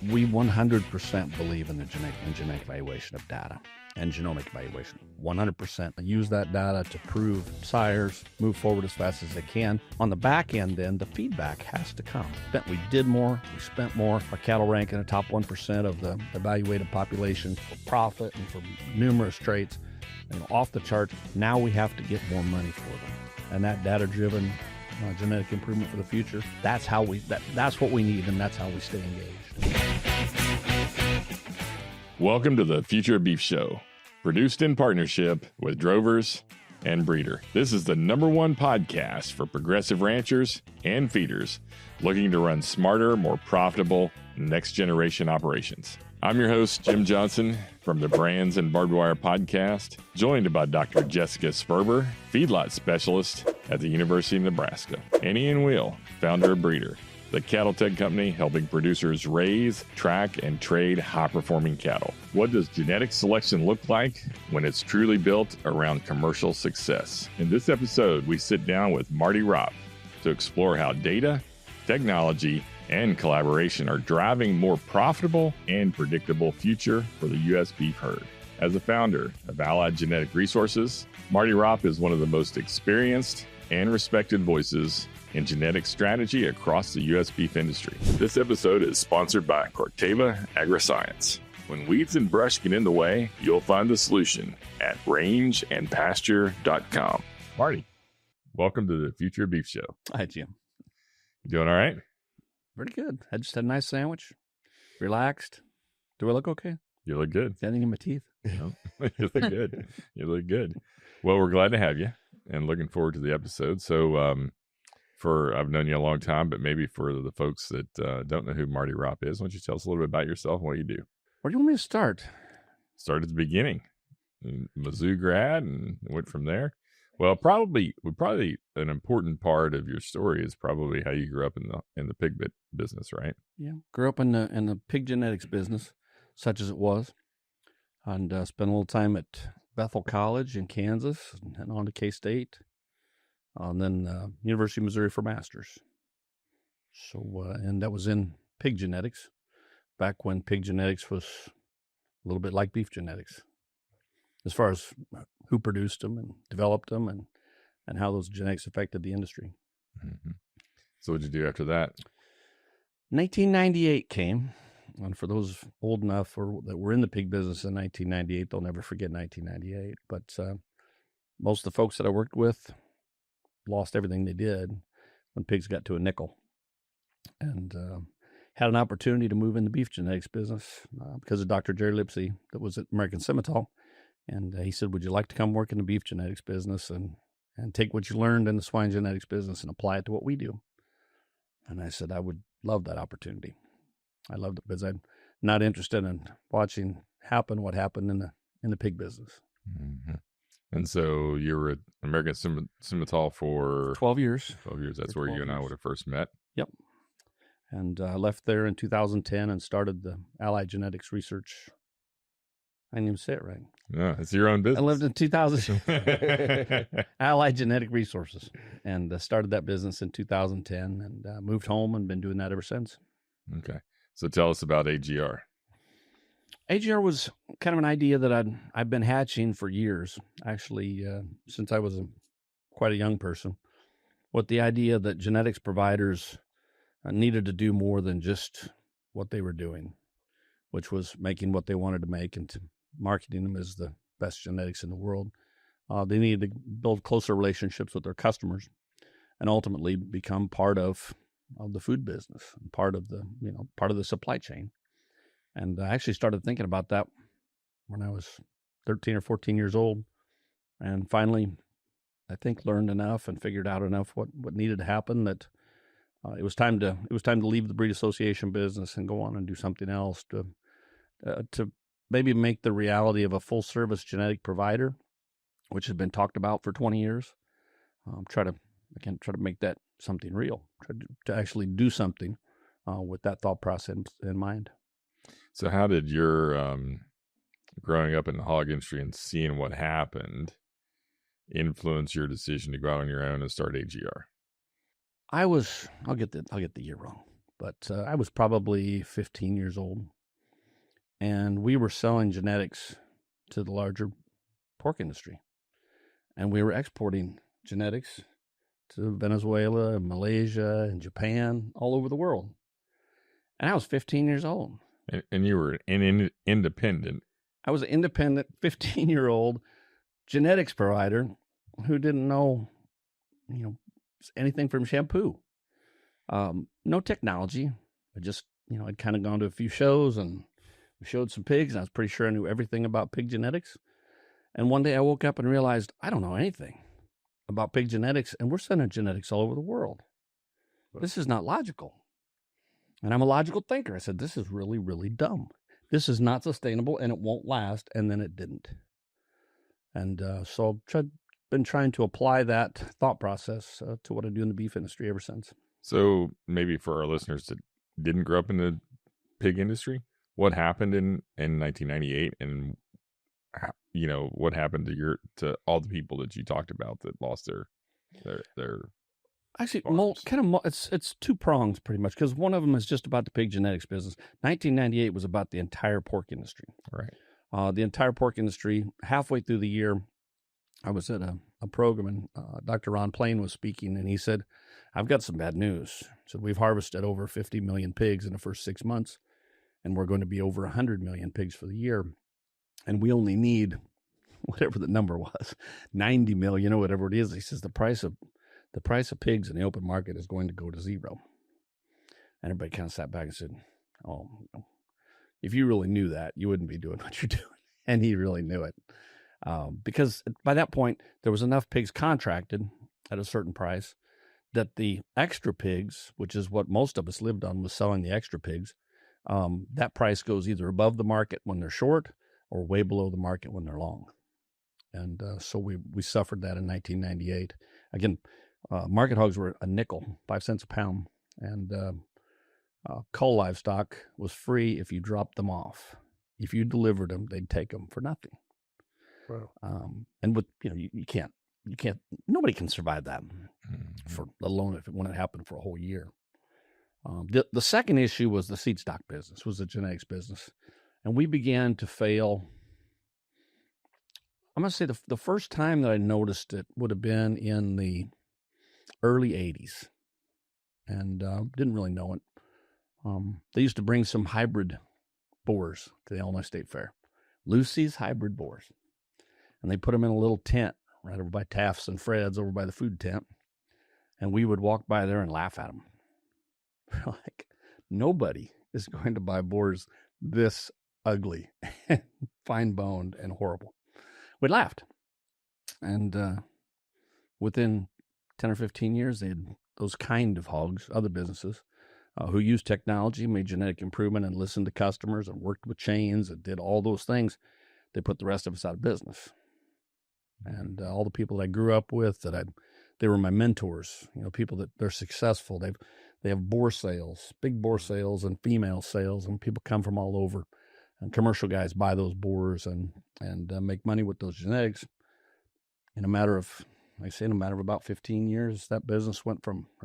We 100% believe in the genetic evaluation of data and genomic evaluation. 100% use that data to prove sires move forward as fast as they can. On the back end, then, the feedback has to come. We did more, we spent more. Our cattle rank in the top 1% of the evaluated population for profit and for numerous traits. Off the charts. Now we have to get more money for them. And that data-driven genetic improvement for the future, that's how that's what we need, and that's how we stay engaged. Welcome to the Future of Beef Show, produced in partnership with Drovers and Breeder. This is the #1 podcast for progressive ranchers and feeders looking to run smarter, more profitable, next-generation operations. I'm your host, Jim Johnson, from the Brands and Barbed Wire podcast, joined by Dr. Jessica Sperber, feedlot specialist at the University of Nebraska, and Ian Wheal, founder of Breeder, the cattle tech company helping producers raise, track, and trade high-performing cattle. What does genetic selection look like when it's truly built around commercial success? In this episode, we sit down with Marty Ropp to explore how data, technology, and collaboration are driving more profitable and predictable future for the U.S. beef herd. As a founder of Allied Genetic Resources, Marty Ropp is one of the most experienced and respected voices in genetic strategy across the U.S. beef industry. This episode is sponsored by Corteva Agriscience. When weeds and brush get in the way, you'll find the solution at rangeandpasture.com. Marty, welcome to the Future of Beef Show. Hi, Jim. You doing all right? Pretty good. I just had a nice sandwich. Relaxed. Do I look okay? You look good. Is anything in my teeth? No, you look good. You look good. Well, we're glad to have you and looking forward to the episode. So, I've known you a long time, but maybe for the folks that don't know who Marty Ropp is, why don't you tell us a little bit about yourself and what you do? Where do you want me to start? Start at the beginning. Mizzou grad and went from there. Well, probably an important part of your story is probably how you grew up in the pig business, right? Yeah, grew up in the pig genetics business, such as it was, and spent a little time at Bethel College in Kansas, and on to K-State, and then University of Missouri for masters. So, and that was in pig genetics, back when pig genetics was a little bit like beef genetics, as far as who produced them and developed them and how those genetics affected the industry. Mm-hmm. So what did you do after that? 1998 came, and for those old enough that were in the pig business in 1998, they'll never forget 1998. But most of the folks that I worked with lost everything they did when pigs got to a nickel, and had an opportunity to move in the beef genetics business because of Dr. Jerry Lipsey that was at American Simmental. And he said, would you like to come work in the beef genetics business and take what you learned in the swine genetics business and apply it to what we do? And I said, I would love that opportunity. I loved it because I'm not interested in watching what happened in the pig business. Mm-hmm. And so you were at American Simmental for 12 years. 12 years. That's where you and I would have first met. Yep. And I left there in 2010 and started the Allied Genetics Research. I didn't even say it right. No, it's your own business. I lived in 2000. Allied Genetic Resources, and started that business in 2010, and moved home and been doing that ever since. Okay. So tell us about AGR. AGR was kind of an idea that I've been hatching for years, actually, since I was quite a young person, with the idea that genetics providers needed to do more than just what they were doing, which was making what they wanted to make and marketing them as the best genetics in the world. They needed to build closer relationships with their customers and ultimately become part of the food business, and part of the supply chain. And I actually started thinking about that when I was 13 or 14 years old, and finally, I think, learned enough and figured out enough what needed to happen that it was time to leave the breed association business and go on and do something else to maybe make the reality of a full service genetic provider, which has been talked about for 20 years. Try to make that something real. Try to actually do something with that thought process in mind. So how did your growing up in the hog industry and seeing what happened influence your decision to go out on your own and start AGR? I'll get the year wrong, but I was probably 15 years old, and we were selling genetics to the larger pork industry, and we were exporting genetics to Venezuela, Malaysia, and Japan, all over the world. And I was 15 years old. And you were an independent. I was an independent 15-year-old genetics provider who didn't know, anything from shampoo. No technology. I'd kind of gone to a few shows and we showed some pigs, and I was pretty sure I knew everything about pig genetics. And one day I woke up and realized I don't know anything about pig genetics, and we're sending genetics all over the world. This is not logical. And I'm a logical thinker. I said, this is really, really dumb. This is not sustainable, and it won't last. And then it didn't. And so I've been trying to apply that thought process to what I do in the beef industry ever since. So maybe for our listeners that didn't grow up in the pig industry, what happened in 1998, and what happened to all the people that you talked about that lost their Actually, farms? it's two prongs pretty much, because one of them is just about the pig genetics business. 1998 was about the entire pork industry. Right. The entire pork industry. Halfway through the year, I was at a program, and Dr. Ron Plain was speaking, and he said, I've got some bad news. He said, we've harvested over 50 million pigs in the first 6 months, and we're going to be over 100 million pigs for the year. And we only need, whatever the number was, 90 million or whatever it is. He says, the price of pigs in the open market is going to go to zero. And everybody kind of sat back and said, oh, if you really knew that, you wouldn't be doing what you're doing. And he really knew it. Because by that point, there was enough pigs contracted at a certain price that the extra pigs, which is what most of us lived on, was selling the extra pigs. That price goes either above the market when they're short or way below the market when they're long. And so we suffered that in 1998. Again, market hogs were a nickel, 5 cents a pound, and cull livestock was free if you dropped them off. If you delivered them, they'd take them for nothing. Wow. And with you can't, nobody can survive that for, let alone when it happened for a whole year. The second issue was the seed stock business, was the genetics business, and we began to fail. I'm going to say the first time that I noticed it would have been in the early 80s, and didn't really know it. They used to bring some hybrid boars to the Illinois State Fair, Lucy's hybrid boars, and they put them in a little tent right over by Taft's and Fred's, over by the food tent, and we would walk by there and laugh at them. Like, nobody is going to buy boars this ugly, fine-boned, and horrible. We laughed, and within 10 or 15 years, they had those kind of hogs, other businesses, who used technology, made genetic improvement, and listened to customers, and worked with chains, and did all those things. They put the rest of us out of business. And all the people that I grew up with, they were my mentors. People that they're successful. They have boar sales, big boar sales, and female sales, and people come from all over. And commercial guys buy those boars and make money with those genetics. In a matter of about 15 years, that business or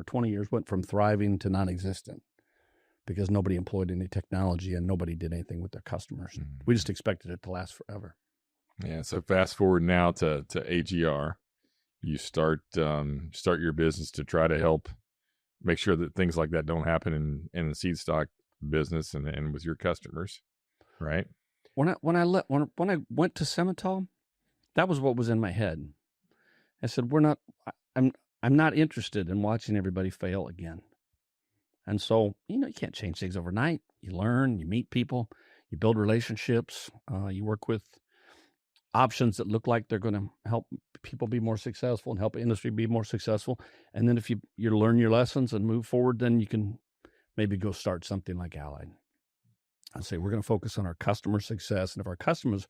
20 years, went from thriving to non-existent, because nobody employed any technology and nobody did anything with their customers. Mm-hmm. We just expected it to last forever. Yeah. So fast forward now to AGR, you start your business to try to help make sure that things like that don't happen in the seed stock business and with your customers, right? When I went to Simmental, that was what was in my head. I said, I'm not interested in watching everybody fail again. And so, you can't change things overnight. You learn, you meet people, you build relationships, you work with options that look like they're going to help people be more successful and help the industry be more successful. And then if you learn your lessons and move forward, then you can maybe go start something like Allied. I say we're going to focus on our customer success. And if our customers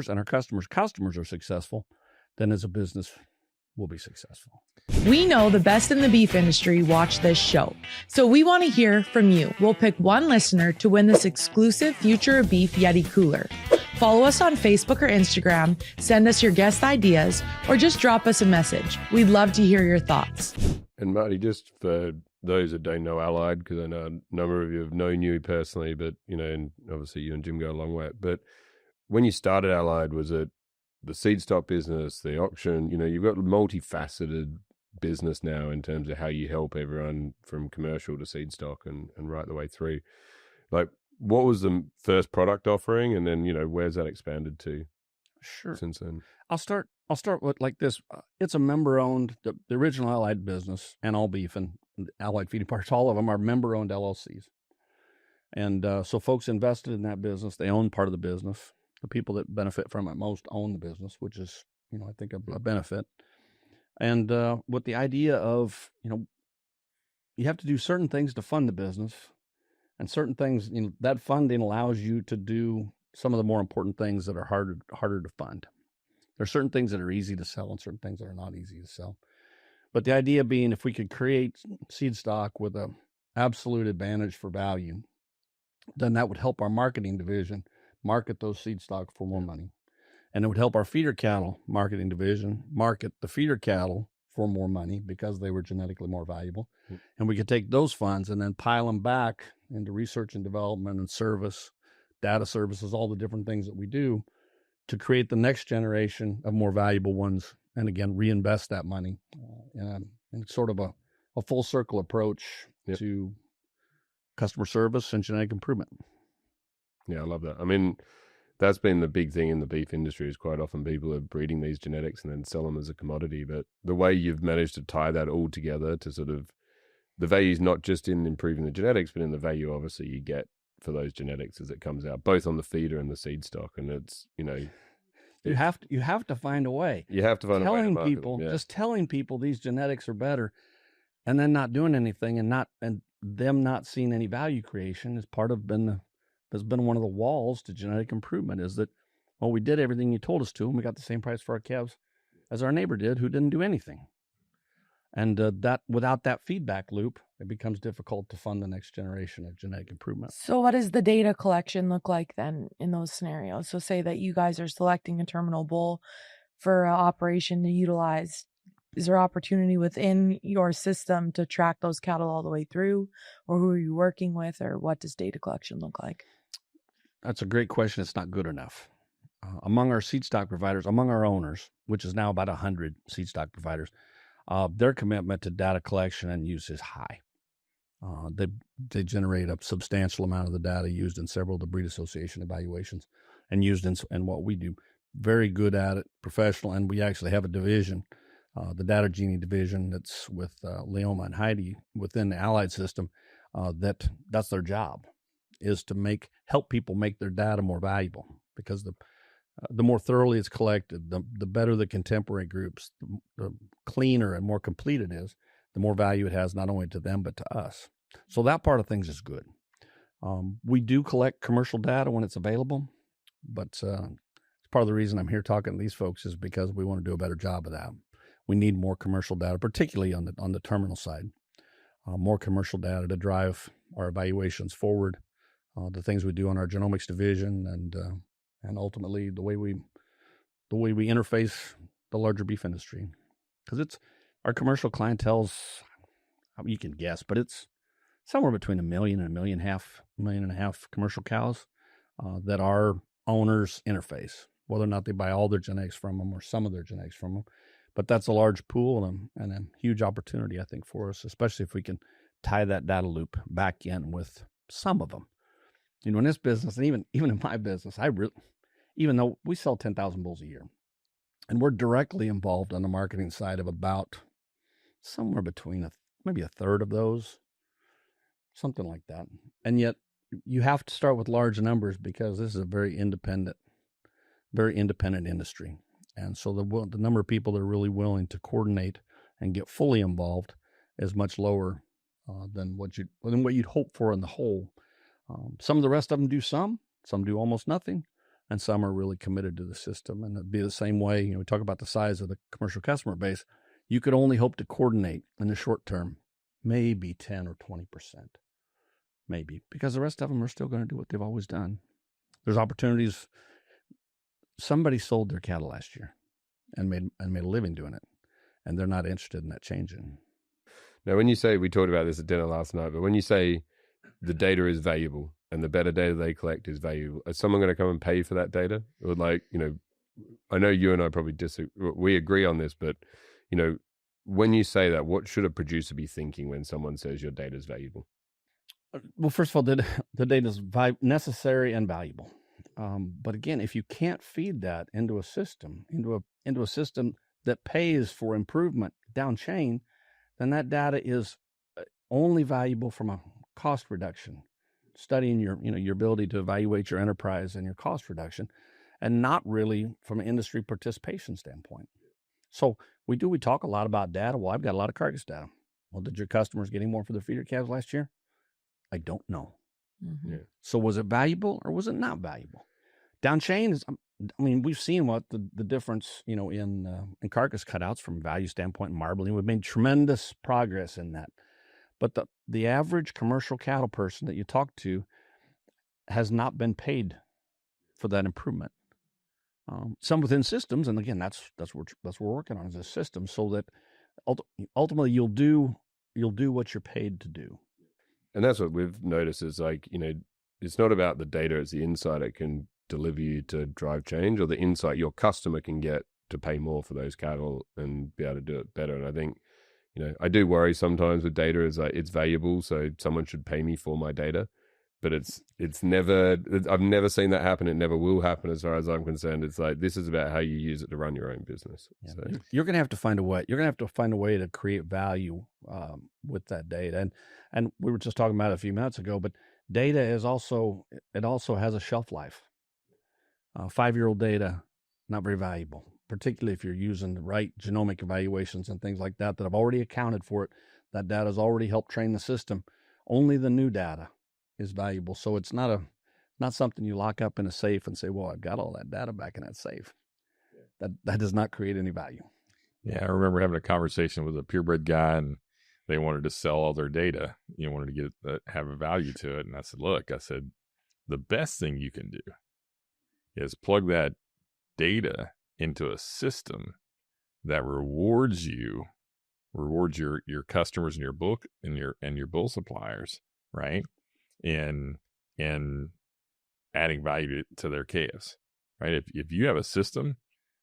and our customers' customers are successful, then as a business, we'll be successful. We know the best in the beef industry watch this show, so we want to hear from you. We'll pick one listener to win this exclusive Future of Beef Yeti cooler. Follow us on Facebook or Instagram, send us your guest ideas, or just drop us a message. We'd love to hear your thoughts. And Marty, just for those that don't know Allied, because I know a number of you have known you personally, but, and obviously you and Jim go a long way. But when you started Allied, was it the seed stock business, the auction? You've got multifaceted business now in terms of how you help everyone from commercial to seed stock and right the way through. Like, what was the first product offering, and then where's that expanded to? Sure. Since then, I'll start with like this. It's a member-owned. The original Allied business and All Beef and Allied Feeding Parts, all of them are member-owned LLCs. And so folks invested in that business. They own part of the business. The people that benefit from it most own the business, which is, I think a benefit. And with the idea of, you have to do certain things to fund the business, and certain things, that funding allows you to do some of the more important things that are harder to fund. There are certain things that are easy to sell and certain things that are not easy to sell. But the idea being, if we could create seed stock with an absolute advantage for value, then that would help our marketing division market those seed stock for more money. And it would help our feeder cattle marketing division market the feeder cattle for more money because they were genetically more valuable. And we could take those funds and then pile them back into research and development and service, data services, all the different things that we do to create the next generation of more valuable ones. And again, reinvest that money in sort of a full circle approach to customer service and genetic improvement. Yeah, I love that. I mean, that's been the big thing in the beef industry, is quite often people are breeding these genetics and then sell them as a commodity. But the way you've managed to tie that all together to sort of the value is not just in improving the genetics, but in the value obviously you get for those genetics as it comes out, both on the feeder and the seed stock. And it's, you have to find a way. You have to find a way to market people, them, just telling people these genetics are better, and then not doing anything and them not seeing any value creation is has been one of the walls to genetic improvement. Is that, well, we did everything you told us to, and we got the same price for our calves as our neighbor did, who didn't do anything. And that without that feedback loop, it becomes difficult to fund the next generation of genetic improvement. So what does the data collection look like then in those scenarios? So say that you guys are selecting a terminal bull for an operation to utilize. Is there opportunity within your system to track those cattle all the way through, or who are you working with, or what does data collection look like? That's a great question. It's not good enough. Among our seed stock providers, among our owners, which is now about 100 seed stock providers, their commitment to data collection and use is high. They generate a substantial amount of the data used in several of the breed association evaluations and used in what we do. Very good at it, professional, and we actually have a division, the Data Genie division, that's with Leoma and Heidi within the Allied system. That's their job, is to help people make their data more valuable, because the more thoroughly it's collected, the better the contemporary groups, the cleaner and more complete it is, the more value it has not only to them but to us. So that part of things is good. We do collect commercial data when it's available, but it's part of the reason I'm here talking to these folks is because we want to do a better job of that. We need more commercial data, particularly on the terminal side. More commercial data to drive our evaluations forward, the things we do on our genomics division, and ultimately the way we interface the larger beef industry. Because it's our commercial clientele's, you can guess, but it's somewhere between 1 million and 1.5 million commercial cows that our owners interface, whether or not they buy all their genetics from them or some of their genetics from them. But that's a large pool and a huge opportunity, I think, for us, especially if we can tie that data loop back in with some of them. In this business, and even in my business, even though we sell 10,000 bulls a year, and we're directly involved on the marketing side of about somewhere between maybe a third of those, something like that. And yet you have to start with large numbers because this is a very independent industry. And so the number of people that are really willing to coordinate and get fully involved is much lower than what you'd hope for in the whole. Some of the rest of them do some do almost nothing, and some are really committed to the system. And it'd be the same way, we talk about the size of the commercial customer base. You could only hope to coordinate in the short term, maybe 10 or 20%, maybe, because the rest of them are still going to do what they've always done. There's opportunities. Somebody sold their cattle last year and made a living doing it, and they're not interested in that changing. Now, when you say, we talked about this at dinner last night, but when you say the data is valuable and the better data they collect is valuable, is someone going to come and pay for that data? Or like, I know you and I probably we agree on this, but, when you say that, what should a producer be thinking when someone says your data is valuable? Well, first of all, the data is necessary and valuable. But again, if you can't feed that into a system, into a system that pays for improvement down chain, then that data is only valuable from a cost reduction, studying your ability to evaluate your enterprise and your cost reduction, and not really from an industry participation standpoint. So we talk a lot about data. Well, I've got a lot of carcass data. Well, did your customers get any more for their feeder calves last year? I don't know. Mm-hmm. Yeah. So was it valuable or was it not valuable? Down chain is, we've seen what the difference, in carcass cutouts from a value standpoint in marbling. We've made tremendous progress in that. But the average commercial cattle person that you talk to has not been paid for that improvement. Some within systems, and again, that's what we're working on, is a system, so that ultimately you'll do what you're paid to do. And that's what we've noticed is like, it's not about the data, it's the insight it can deliver you to drive change, or the insight your customer can get to pay more for those cattle and be able to do it better. And I think, I do worry sometimes with data is like, it's valuable, so someone should pay me for my data. But it's never, I've never seen that happen. It never will happen as far as I'm concerned. It's like, this is about how you use it to run your own business. Yeah. So. You're going to have to find a way. You're going to have to find a way to create value with that data. And we were just talking about it a few minutes ago, but data is also has a shelf life. 5-year-old data, not very valuable, particularly if you're using the right genomic evaluations and things like that have already accounted for it. That data has already helped train the system. Only the new data is valuable. So it's not something you lock up in a safe and say, well, I've got all that data back in that safe. That does not create any value. Yeah, I remember having a conversation with a purebred guy, and they wanted to sell all their data. Wanted to have a value to it. And I said, look, the best thing you can do is plug that data into a system that rewards your customers and your book and your bull suppliers, right? In adding value to their calves, right? If you have a system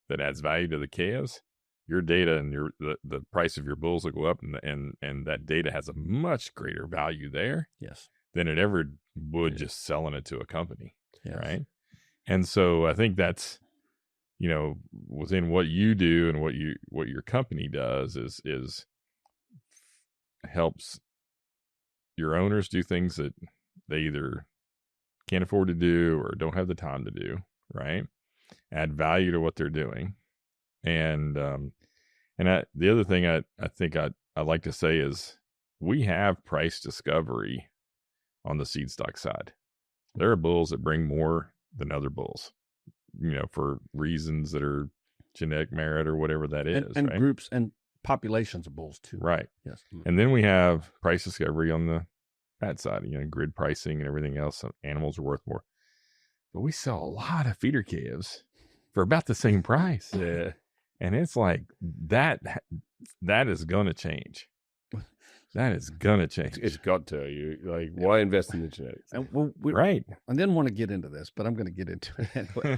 that adds value to the calves, your data and the price of your bulls will go up, and that data has a much greater value there, yes, than it ever would just selling it to a company, yes. Right? And so I think that's, within what you do and what your company does is helps your owners do things that they either can't afford to do or don't have the time to do, right? Add value to what they're doing. And the other thing I think I'd like to say is we have price discovery on the seed stock side. There are bulls that bring more than other bulls, for reasons that are genetic merit or whatever that is. And right? groups and populations of bulls too. Right. Yes. And then we have price discovery on the fat side, grid pricing and everything else. So animals are worth more. But we sell a lot of feeder calves for about the same price. Yeah. And it's like that is going to change. That is going to change. It's got to. Why invest in the genetics? And right. I didn't want to get into this, but I'm going to get into it anyway.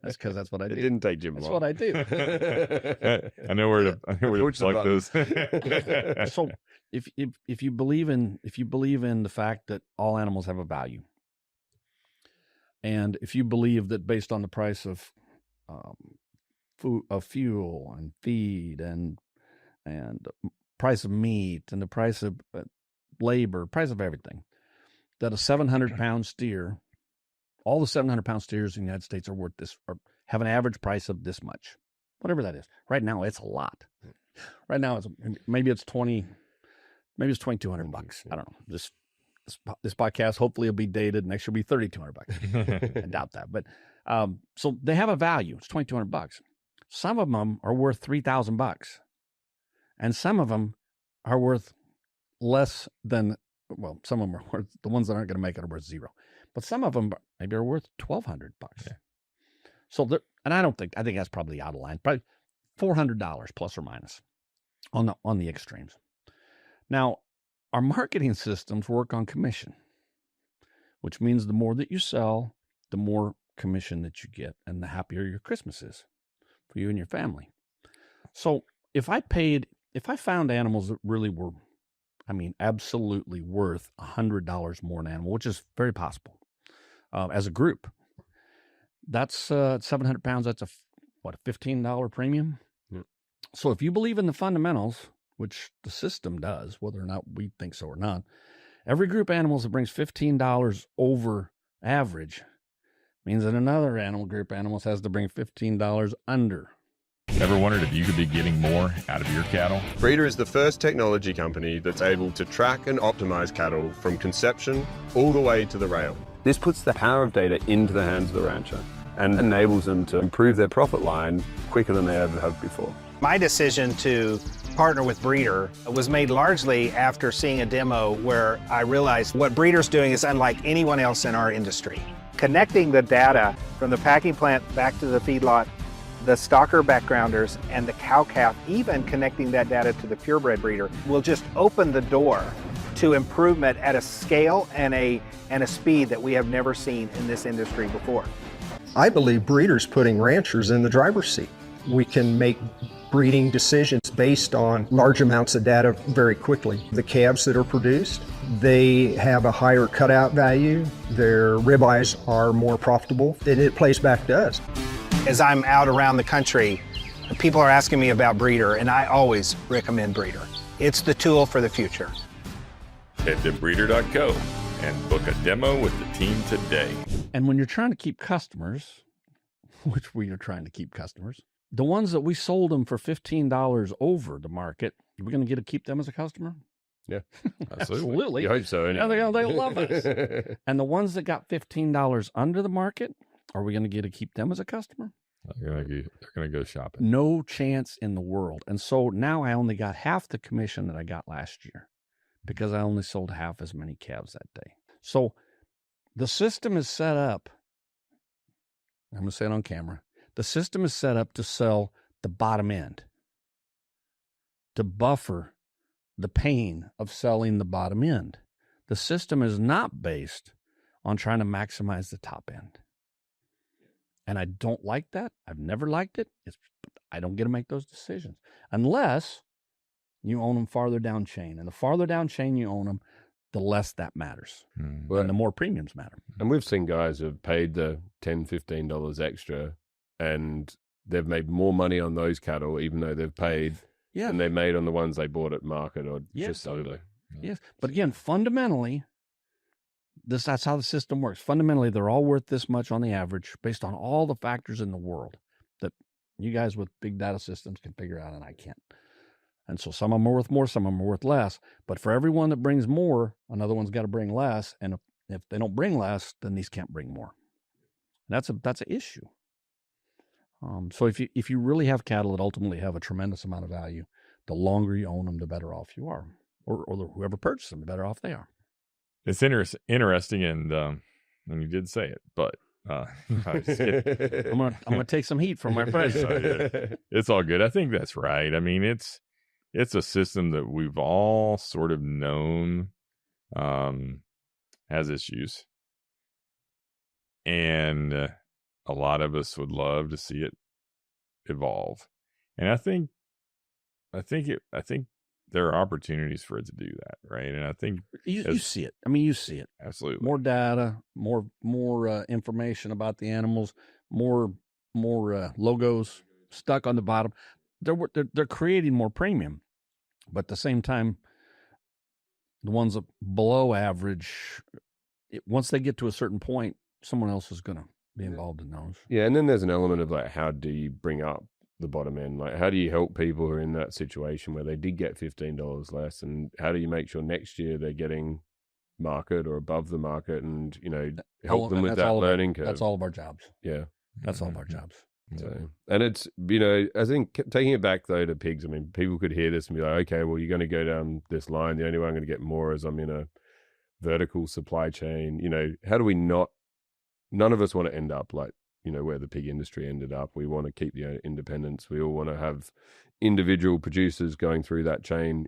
That's because that's what I do. It didn't take Jim long. That's what I do. I know where to plug those. So if you believe in the fact that all animals have a value, and if you believe that based on the price of food, of fuel and feed and price of meat and the price of labor, price of everything, that a 700-pound steer, all the 700-pound steers in the United States are worth this, or have an average price of this much, whatever that is. Right now, it's a lot. Right now, maybe it's $2,200. I don't know. This podcast hopefully will be dated. Next year will be $3,200. I doubt that, but so they have a value. It's $2,200. Some of them are worth $3,000. And some of them are worth less than, well, some of them are worth, the ones that aren't going to make it are worth $0. But some of them maybe are worth $1,200. Yeah. So, and I think that's probably out of line, probably $400 plus or minus on the extremes. Now, our marketing systems work on commission, which means the more that you sell, the more commission that you get, and the happier your Christmas is for you and your family. So if I found animals that really were, absolutely worth $100 more an animal, which is very possible, as a group, that's 700 pounds. That's a $15 premium. Yeah. So if you believe in the fundamentals, which the system does, whether or not we think so or not, every group of animals that brings $15 over average means that another group of animals has to bring $15 under. Ever wondered if you could be getting more out of your cattle? Breeder is the first technology company that's able to track and optimize cattle from conception all the way to the rail. This puts the power of data into the hands of the rancher and enables them to improve their profit line quicker than they ever have before. My decision to partner with Breeder was made largely after seeing a demo where I realized what Breeder's doing is unlike anyone else in our industry. Connecting the data from the packing plant back to the feedlot, the stocker backgrounders, and the cow-calf, even connecting that data to the purebred breeder, will just open the door to improvement at a scale and a speed that we have never seen in this industry before. I believe Breeder's putting ranchers in the driver's seat. We can make breeding decisions based on large amounts of data very quickly. The calves that are produced, they have a higher cutout value, their ribeyes are more profitable, and it plays back to us. As I'm out around the country, people are asking me about Breeder, and I always recommend Breeder. It's the tool for the future. Head to breeder.co and book a demo with the team today. And when you're trying to keep customers, which we are trying to keep customers, the ones that we sold them for $15 over the market, are we going to get to keep them as a customer? Yeah, Absolutely. You hope so. Anyway. Yeah, they love us. And the ones that got $15 under the market, are we going to get to keep them as a customer? They're going to go shopping. No chance in the world. And so now I only got half the commission that I got last year because I only sold half as many calves that day. So the system is set up. I'm going to say it on camera. The system is set up to sell the bottom end, to buffer the pain of selling the bottom end. The system is not based on trying to maximize the top end. And I don't like that. I've never liked it. I don't get to make those decisions unless you own them farther down chain. And the farther down chain you own them, the less that matters. Well, and the more premiums matter. And we've seen guys who have paid the $10, $15 extra, and they've made more money on those cattle, even though they've paid than they made on the ones they bought at market or just over. Yes. But again, fundamentally, that's how the system works. Fundamentally, they're all worth this much on the average based on all the factors in the world that you guys with big data systems can figure out, and I can't. And so some of them are worth more, some of them are worth less. But for every one that brings more, another one's got to bring less. And if they don't bring less, then these can't bring more. And that's an issue. So if you really have cattle that ultimately have a tremendous amount of value, the longer you own them, the better off you are. Or whoever purchased them, the better off they are. It's interesting, and you did say it, but I'm gonna take some heat from my friends. It's all good. I think that's right. I mean, it's a system that we've all sort of known has issues, and a lot of us would love to see it evolve. And I think there are opportunities for it to do that, right? And I think you see it. I mean, you see it. Absolutely. More data, more information about the animals, more logos stuck on the bottom. They're creating more premium, but at the same time, the ones that below average, once they get to a certain point, someone else is going to be involved in those. Yeah, and then there's an element of like, how do you bring up the bottom end? Like, how do you help people who are in that situation where they did get $15 less, and how do you make sure next year they're getting market or above the market, and help them with that learning curve? That's all of our jobs. Yeah, that's all of our jobs. So, and it's I think taking it back though to pigs. I mean, people could hear this and be like, okay, well, you're going to go down this line. The only way I'm going to get more is I'm in a vertical supply chain. How do we not? None of us want to end up like where the pig industry ended up. We want to keep the independence. We all want to have individual producers going through that chain.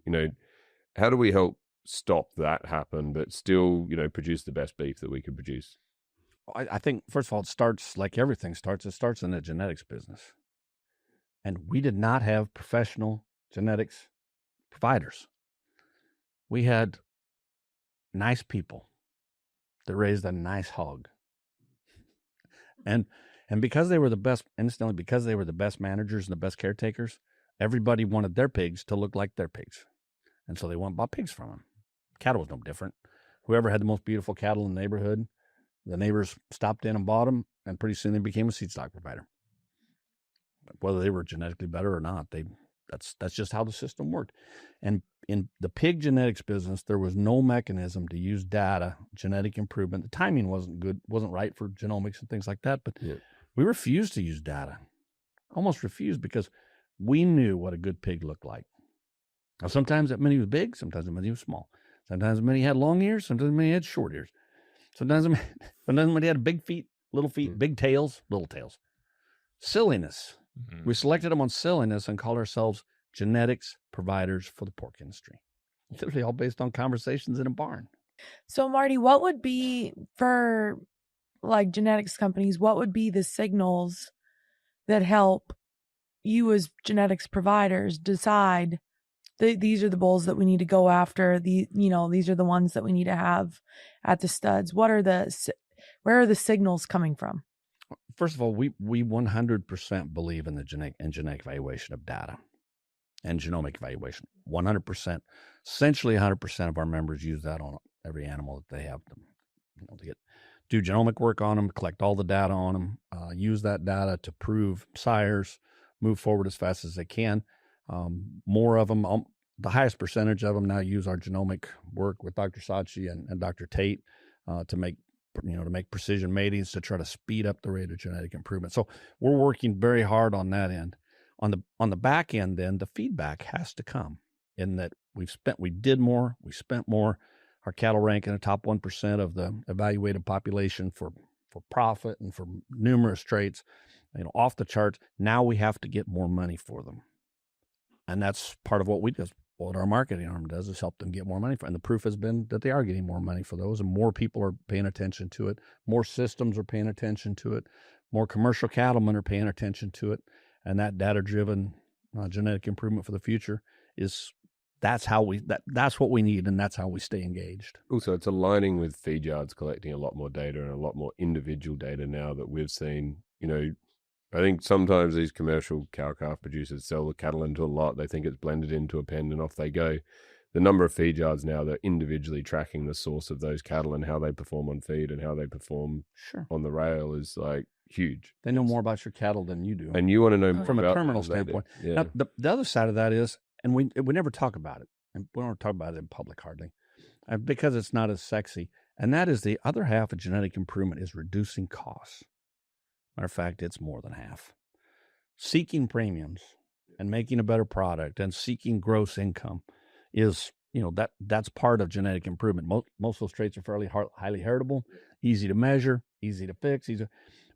How do we help stop that happen, but still, produce the best beef that we could produce? I think, first of all, it starts like everything starts. It starts in the genetics business. And we did not have professional genetics providers. We had nice people that raised a nice hog. And because they were the best, instantly, because they were the best managers and the best caretakers, everybody wanted their pigs to look like their pigs. And so they went and bought pigs from them. Cattle was no different. Whoever had the most beautiful cattle in the neighborhood, the neighbors stopped in and bought them, and pretty soon they became a seed stock provider. Whether they were genetically better or not, that's just how the system worked. And in the pig genetics business, there was no mechanism to use data, genetic improvement. The timing wasn't good, wasn't right for genomics and things like that. But we refused to use data, almost refused, because we knew what a good pig looked like. Now, sometimes that many was big, sometimes that many was small. Sometimes many had long ears, sometimes many had short ears. Sometimes many had big feet, little feet, big tails, little tails. Silliness. We selected them on silliness and called ourselves genetics providers for the pork industry. Literally all based on conversations in a barn. So, Marty, what would be, for like genetics companies, what would be the signals that help you as genetics providers decide these are the bulls that we need to go after? These are the ones that we need to have at the studs. Where are the signals coming from? First of all, we 100% believe in the genetic evaluation of data and genomic evaluation. 100%. Essentially 100% of our members use that on every animal that they have to do genomic work on them, collect all the data on them, use that data to prove sires, move forward as fast as they can. More of them, the highest percentage of them now use our genomic work with Dr. Saatchi and Dr. Tate to make precision matings to try to speed up the rate of genetic improvement. So we're working very hard on that end. On the back end, then the feedback has to come in that we did more, we spent more. Our cattle rank in the top 1% of the evaluated population for profit and for numerous traits, off the charts. Now we have to get more money for them. And that's part of what we do. What our marketing arm does is help them get more money for, and the proof has been that they are getting more money for those, and more people are paying attention to it. More systems are paying attention to it. More commercial cattlemen are paying attention to it, and that data-driven genetic improvement for the future that's what we need, and that's how we stay engaged. Also, it's aligning with feed yards collecting a lot more data and a lot more individual data now that we've seen. I think sometimes these commercial cow-calf producers sell the cattle into a lot. They think it's blended into a pen and off they go. The number of feed yards now, they're individually tracking the source of those cattle and how they perform on feed and how they perform on the rail is like huge. They know more about your cattle than you do. And you want to know more from about a terminal standpoint. Yeah. Now, the other side of that is, and we never talk about it, and we don't talk about it in public hardly, because it's not as sexy. And that is the other half of genetic improvement is reducing costs. Matter of fact, it's more than half. Seeking premiums and making a better product and seeking gross income is, that's part of genetic improvement. Most of those traits are fairly highly heritable, easy to measure, easy to fix.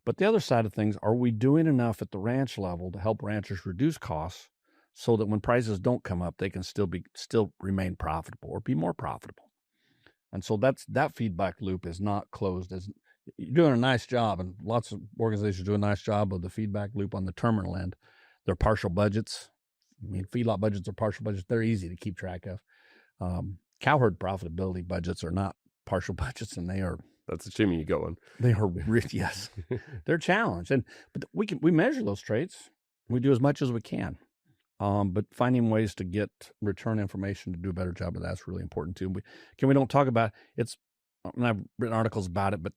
But the other side of things, are we doing enough at the ranch level to help ranchers reduce costs so that when prices don't come up, they can still remain profitable or be more profitable? And so that feedback loop is not closed. You're doing a nice job, and lots of organizations do a nice job of the feedback loop on the terminal end. They're partial budgets. Feedlot budgets are partial budgets. They're easy to keep track of. Cowherd profitability budgets are not partial budgets, and they are. That's assuming you got one. They are yes, they're challenged, but we measure those traits. We do as much as we can, but finding ways to get return information to do a better job of that's really important too. We don't talk about it's. And I've written articles about it, but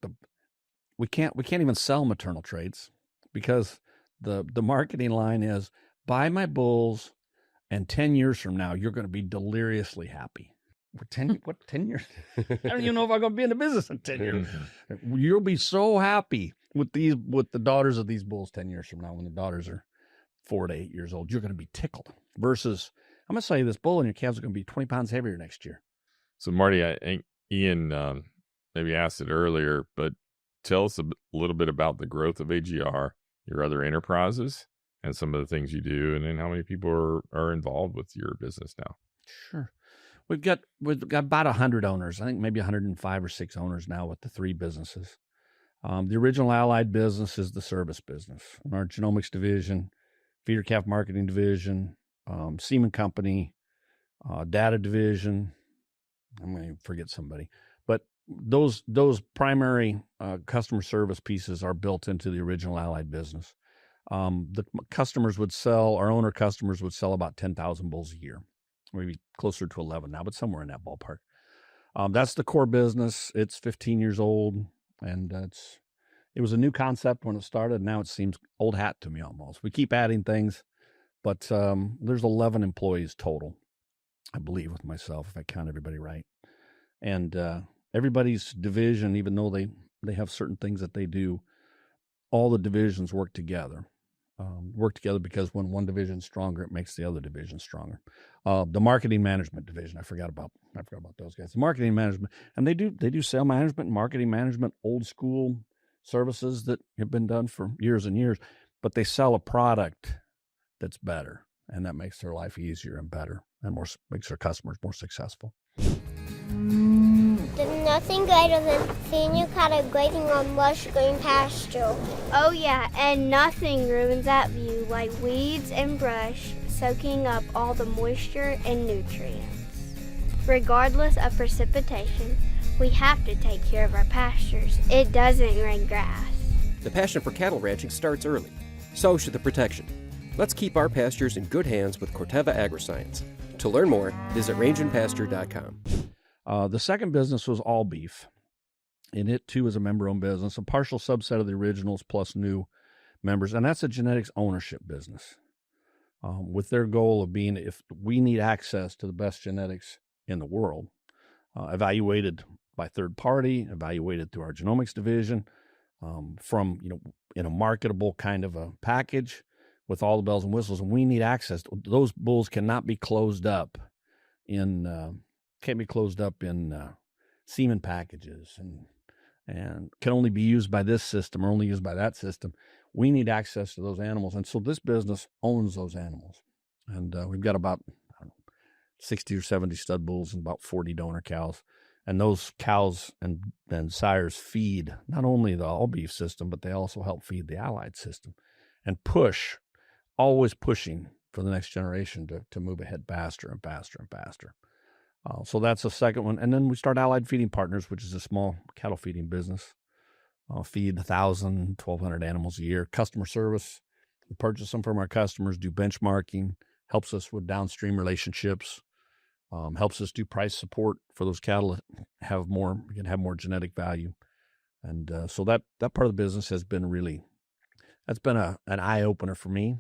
we can't even sell maternal traits because the marketing line is buy my bulls, and 10 years from now you're going to be deliriously happy. 10 years? I don't even know if I'm going to be in the business in 10 years. You'll be so happy with the daughters of these bulls 10 years from now when the daughters are 4 to 8 years old. You're going to be tickled. Versus, I'm going to sell you this bull and your calves are going to be 20 pounds heavier next year. So Marty, I think Ian maybe asked it earlier, but tell us a little bit about the growth of AGR, your other enterprises, and some of the things you do, and then how many people are involved with your business now. Sure. We've got about 100 owners. I think maybe 105 or 6 owners now with the 3 businesses. The original Allied business is the service business. And our genomics division, feeder calf marketing division, semen company, data division. I'm going to forget somebody. But those primary customer service pieces are built into the original Allied business. The customers would sell, our owner customers would sell about 10,000 bulls a year, maybe closer to 11 now, but somewhere in that ballpark. That's the core business. It's 15 years old, and it was a new concept when it started. Now it seems old hat to me almost. We keep adding things, but there's 11 employees total, I believe, with myself, if I count everybody right. And everybody's division, even though they have certain things that they do, all the divisions work together. Because when one division's stronger, it makes the other division stronger. The marketing management division, I forgot about those guys. The marketing management, and they do sale management and marketing management, old school services that have been done for years and years, but they sell a product that's better, and that makes their life easier and better, and makes their customers more successful. There's nothing greater than seeing your cattle grazing on lush green pasture. Oh yeah, and nothing ruins that view like weeds and brush soaking up all the moisture and nutrients. Regardless of precipitation, we have to take care of our pastures. It doesn't rain grass. The passion for cattle ranching starts early. So should the protection. Let's keep our pastures in good hands with Corteva Agriscience. To learn more, visit rangeandpasture.com. The second business was all beef, and it too is a member-owned business, a partial subset of the originals plus new members, and that's a genetics ownership business. With their goal of being, if we need access to the best genetics in the world, evaluated by third party, evaluated through our genomics division, from in a marketable kind of a package with all the bells and whistles, and we need access. Those bulls cannot be closed up in semen packages and can only be used by this system or only used by that system. We need access to those animals. And so this business owns those animals. And we've got about 60 or 70 stud bulls and about 40 donor cows. And those cows and sires feed not only the all beef system, but they also help feed the Allied system and always pushing for the next generation to move ahead faster and faster and faster. So that's the second one. And then we start Allied Feeding Partners, which is a small cattle feeding business. Feed 1,000, 1,200 animals a year. Customer service, we purchase them from our customers, do benchmarking, helps us with downstream relationships, helps us do price support for those cattle that can have more genetic value. And so that part of the business has been that's been an eye-opener for me.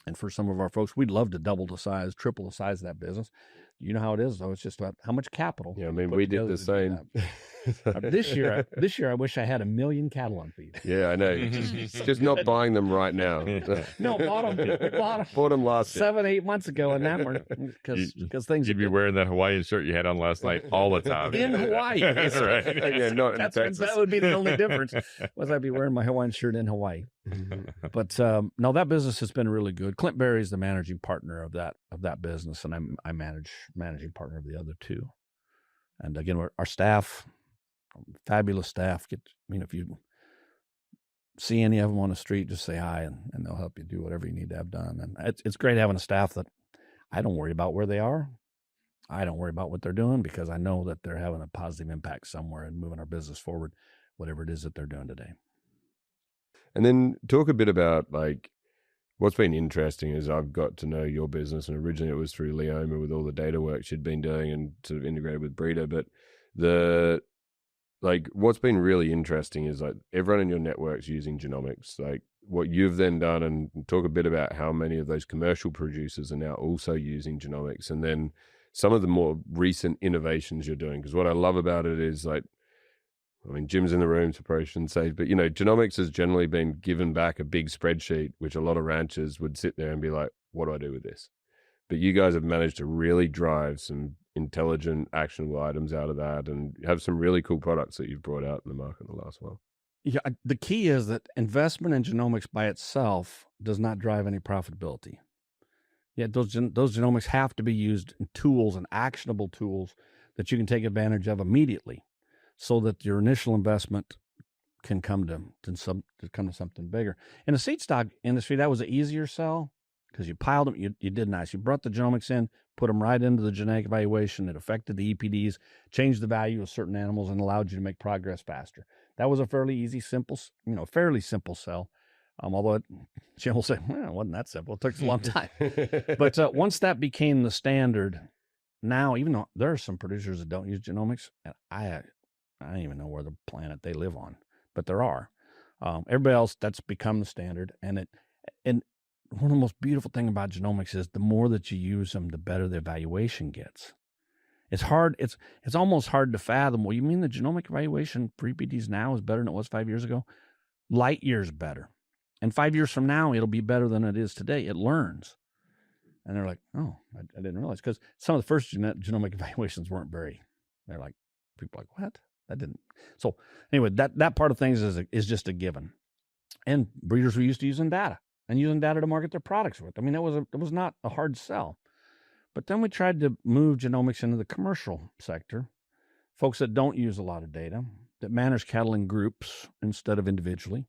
And for some of our folks, we'd love to triple the size of that business. You know how it is, though. It's just about how much capital. Yeah, I mean, we did the same. This year, I wish I had 1 million cattle on feed. Yeah, I know. Just not buying them right now. No, bought them last 7-8 months ago, and that were because things. You'd be wearing that Hawaiian shirt you had on last night all the time in Hawaii. That's right. Yeah, not in Texas. That would be the only difference. Was I'd be wearing my Hawaiian shirt in Hawaii. But no, that business has been really good. Clint Berry is the managing partner of that business, and I'm managing partner of the other two. And again, our staff, fabulous staff. If you see any of them on the street, just say hi, and they'll help you do whatever you need to have done. And it's great having a staff that I don't worry about where they are. I don't worry about what they're doing because I know that they're having a positive impact somewhere and moving our business forward, whatever it is that they're doing today. And then talk a bit about what's been interesting is I've got to know your business, and originally it was through Leoma with all the data work she'd been doing and sort of integrated with Breeder. But what's been really interesting is everyone in your network's using genomics. What you've then done, and talk a bit about how many of those commercial producers are now also using genomics, and then some of the more recent innovations you're doing. Because what I love about it is Jim's in the room, so probably shouldn't say, but genomics has generally been given back a big spreadsheet, which a lot of ranchers would sit there and be like, what do I do with this? But you guys have managed to really drive some intelligent, actionable items out of that and have some really cool products that you've brought out in the market in the last while. Yeah, the key is that investment in genomics by itself does not drive any profitability. Yeah, those genomics have to be used in tools and actionable tools that you can take advantage of immediately, so that your initial investment can come to something bigger. In the seed stock industry, that was an easier sell because you piled them. You did nice. You brought the genomics in, put them right into the genetic evaluation. It affected the EPDs, changed the value of certain animals, and allowed you to make progress faster. That was a fairly simple sell. Although Jim will say, well, it wasn't that simple. It took a long time. But once that became the standard, now, even though there are some producers that don't use genomics, and I don't even know where the planet they live on, but there are. Everybody else, that's become the standard. And one of the most beautiful thing about genomics is the more that you use them, the better the evaluation gets. It's hard. It's almost hard to fathom. Well, you mean the genomic evaluation for EPDs now is better than it was 5 years ago? Light years better. And 5 years from now, it'll be better than it is today. It learns. And they're like, oh, I didn't realize. Because some of the first genomic evaluations weren't they're like, people are like, what? That didn't. So anyway, that part of things is just a given. And breeders were used to using data to market their products with. I mean, it was not a hard sell. But then we tried to move genomics into the commercial sector. Folks that don't use a lot of data, that manage cattle in groups instead of individually.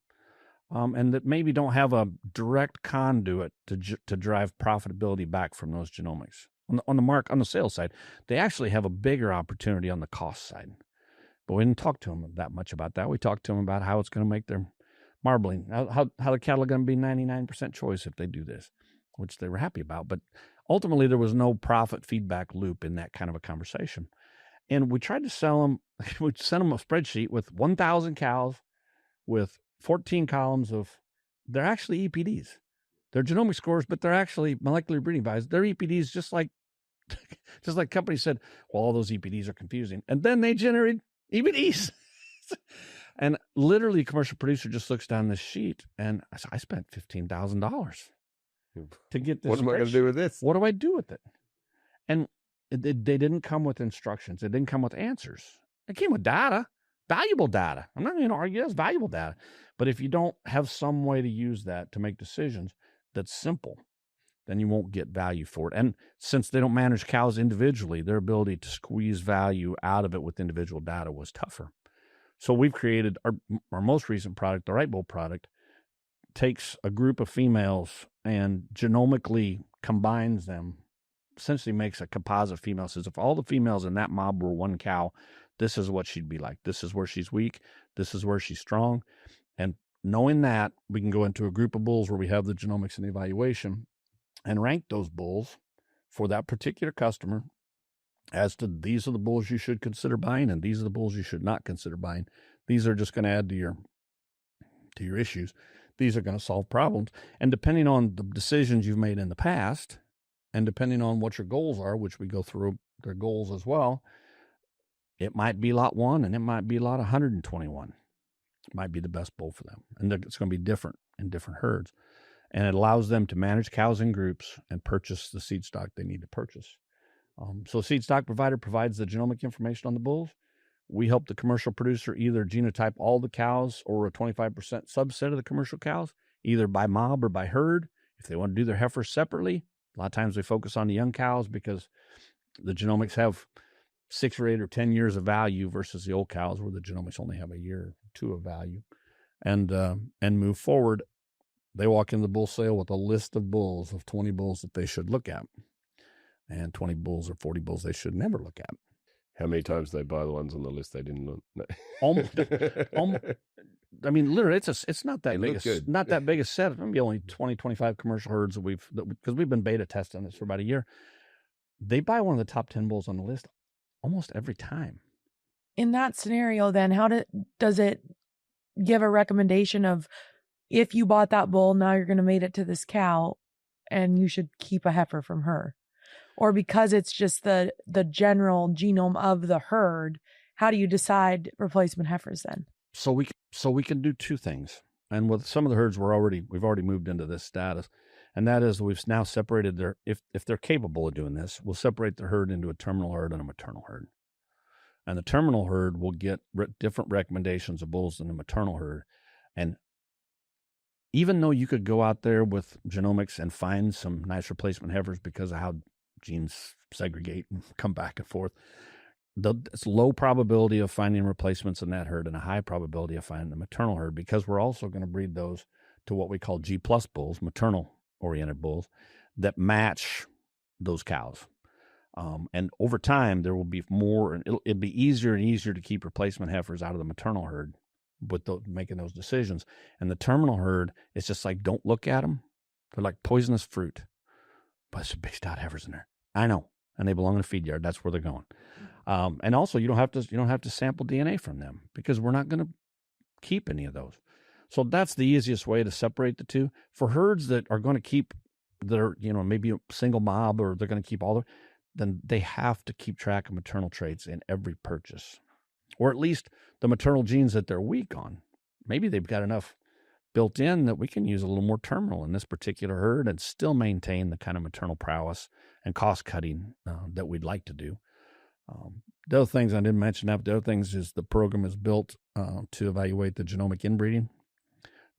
And that maybe don't have a direct conduit to drive profitability back from those genomics. On the sales side, they actually have a bigger opportunity on the cost side. But we didn't talk to them that much about that. We talked to them about how it's going to make their marbling, how the cattle are going to be 99% choice if they do this, which they were happy about. But ultimately, there was no profit feedback loop in that kind of a conversation. And we tried to sell them, we'd send them a spreadsheet with 1,000 cows with 14 columns they're actually EPDs. They're genomic scores, but they're actually molecular breeding bias. They're EPDs, just like companies said, well, all those EPDs are confusing. And then they generate EPDs. And literally a commercial producer just looks down this sheet and I spent $15,000 to get this. What am I going to do with this? What do I do with it? And they didn't come with instructions. It didn't come with answers. It came with data. Valuable data. I'm not going to argue that's valuable data. But if you don't have some way to use that to make decisions that's simple, then you won't get value for it. And since they don't manage cows individually, their ability to squeeze value out of it with individual data was tougher. So we've created our most recent product, the Right Bull product, takes a group of females and genomically combines them, essentially makes a composite female. Says if all the females in that mob were one cow, this is what she'd be like. This is where she's weak. This is where she's strong. And knowing that, we can go into a group of bulls where we have the genomics and evaluation and rank those bulls for that particular customer as to these are the bulls you should consider buying and these are the bulls you should not consider buying. These are just going to add to your issues. These are going to solve problems. And depending on the decisions you've made in the past and depending on what your goals are, which we go through their goals as well, it might be lot 1 and it might be lot 121. It might be the best bull for them. And it's going to be different in different herds. And it allows them to manage cows in groups and purchase the seed stock they need to purchase. So seed stock provider provides the genomic information on the bulls. We help the commercial producer either genotype all the cows or a 25% subset of the commercial cows, either by mob or by herd. If they want to do their heifers separately, a lot of times we focus on the young cows because the genomics have 6 or 8 or 10 years of value versus the old cows where the genomics only have a year or 2 of value. And move forward. They walk in the bull sale with a list of bulls, of 20 bulls that they should look at. And 20 bulls or 40 bulls they should never look at. How many times they buy the ones on the list they didn't look? No. Almost, I mean, literally, it's not that big. Not that big a set. Maybe only 20, 25 commercial herds because we've been beta testing this for about a year. They buy one of the top 10 bulls on the list almost every time. In that scenario, then, does it give a recommendation of if you bought that bull, now you're going to mate it to this cow, and you should keep a heifer from her? Or because it's just the general genome of the herd, how do you decide replacement heifers then? So we can do 2 things. And with some of the herds we've already moved into this status. And that is we've now separated if they're capable of doing this, we'll separate the herd into a terminal herd and a maternal herd. And the terminal herd will get different recommendations of bulls than the maternal herd. And even though you could go out there with genomics and find some nice replacement heifers because of how genes segregate and come back and forth, it's low probability of finding replacements in that herd and a high probability of finding the maternal herd, because we're also going to breed those to what we call G+ bulls, maternal-oriented bulls, that match those cows. And over time, there will be more, and it'll be easier and easier to keep replacement heifers out of the maternal herd with making those decisions. And the terminal herd, it's just like, don't look at them. They're like poisonous fruit. But there's some big stout heifers in there. I know. And they belong in a feed yard. That's where they're going. And also, you don't have to sample DNA from them, because we're not going to keep any of those. So that's the easiest way to separate the two. For herds that are going to keep their, maybe a single mob, or they're going to keep then they have to keep track of maternal traits in every purchase, or at least the maternal genes that they're weak on. Maybe they've got enough built in that we can use a little more terminal in this particular herd and still maintain the kind of maternal prowess and cost cutting that we'd like to do. The other things I didn't mention, the other things is the program is built to evaluate the genomic inbreeding,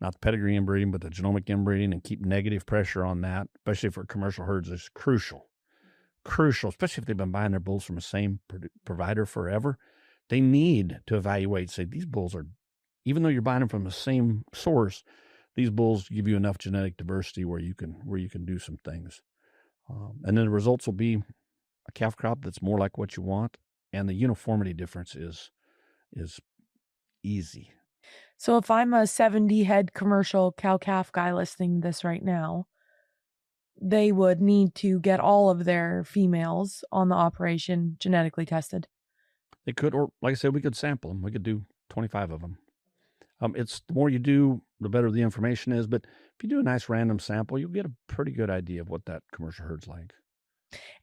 not the pedigree inbreeding, but the genomic inbreeding, and keep negative pressure on that, especially for commercial herds, is crucial, especially if they've been buying their bulls from the same provider forever. They need to evaluate, say, these bulls are, even though you're buying them from the same source, these bulls give you enough genetic diversity where you can do some things. And then the results will be a calf crop that's more like what you want, and the uniformity difference is easy. So if I'm a 70-head commercial cow-calf guy listening to this right now, they would need to get all of their females on the operation genetically tested. They could, or like I said, we could sample them. We could do 25 of them. It's the more you do, the better the information is. But if you do a nice random sample, you'll get a pretty good idea of what that commercial herd's like.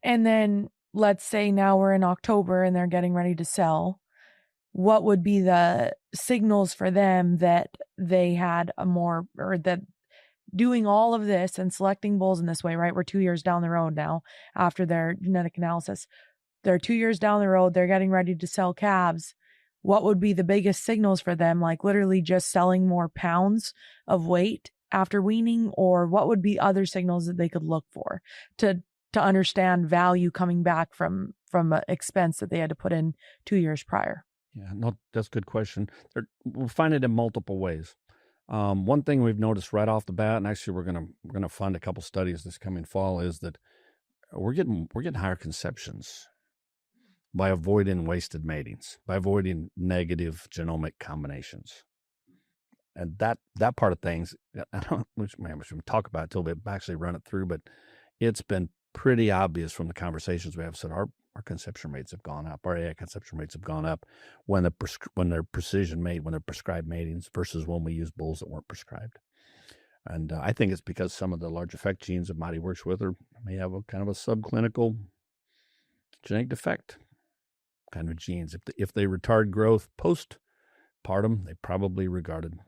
And then let's say now we're in October and they're getting ready to sell. What would be the signals for them that they had that doing all of this and selecting bulls in this way, right? We're 2 years down the road now after their genetic analysis. They're 2 years down the road. They're getting ready to sell calves. What would be the biggest signals for them? Like literally just selling more pounds of weight after weaning, or what would be other signals that they could look for to understand value coming back from an expense that they had to put in 2 years prior? Yeah, no, that's a good question. We'll find it in multiple ways. One thing we've noticed right off the bat, and actually we're gonna fund a couple studies this coming fall, is that we're getting higher conceptions by avoiding wasted matings, by avoiding negative genomic combinations. And that part of things, I don't, which we can talk about it until we actually run it through, but it's been pretty obvious from the conversations we have. So our conception rates have gone up. Our AI conception rates have gone up when they're precision made, when they're prescribed matings versus when we use bulls that weren't prescribed. And I think it's because some of the large effect genes that Marty works with may have a kind of a subclinical genetic defect kind of genes. If they retard growth postpartum, they probably retarded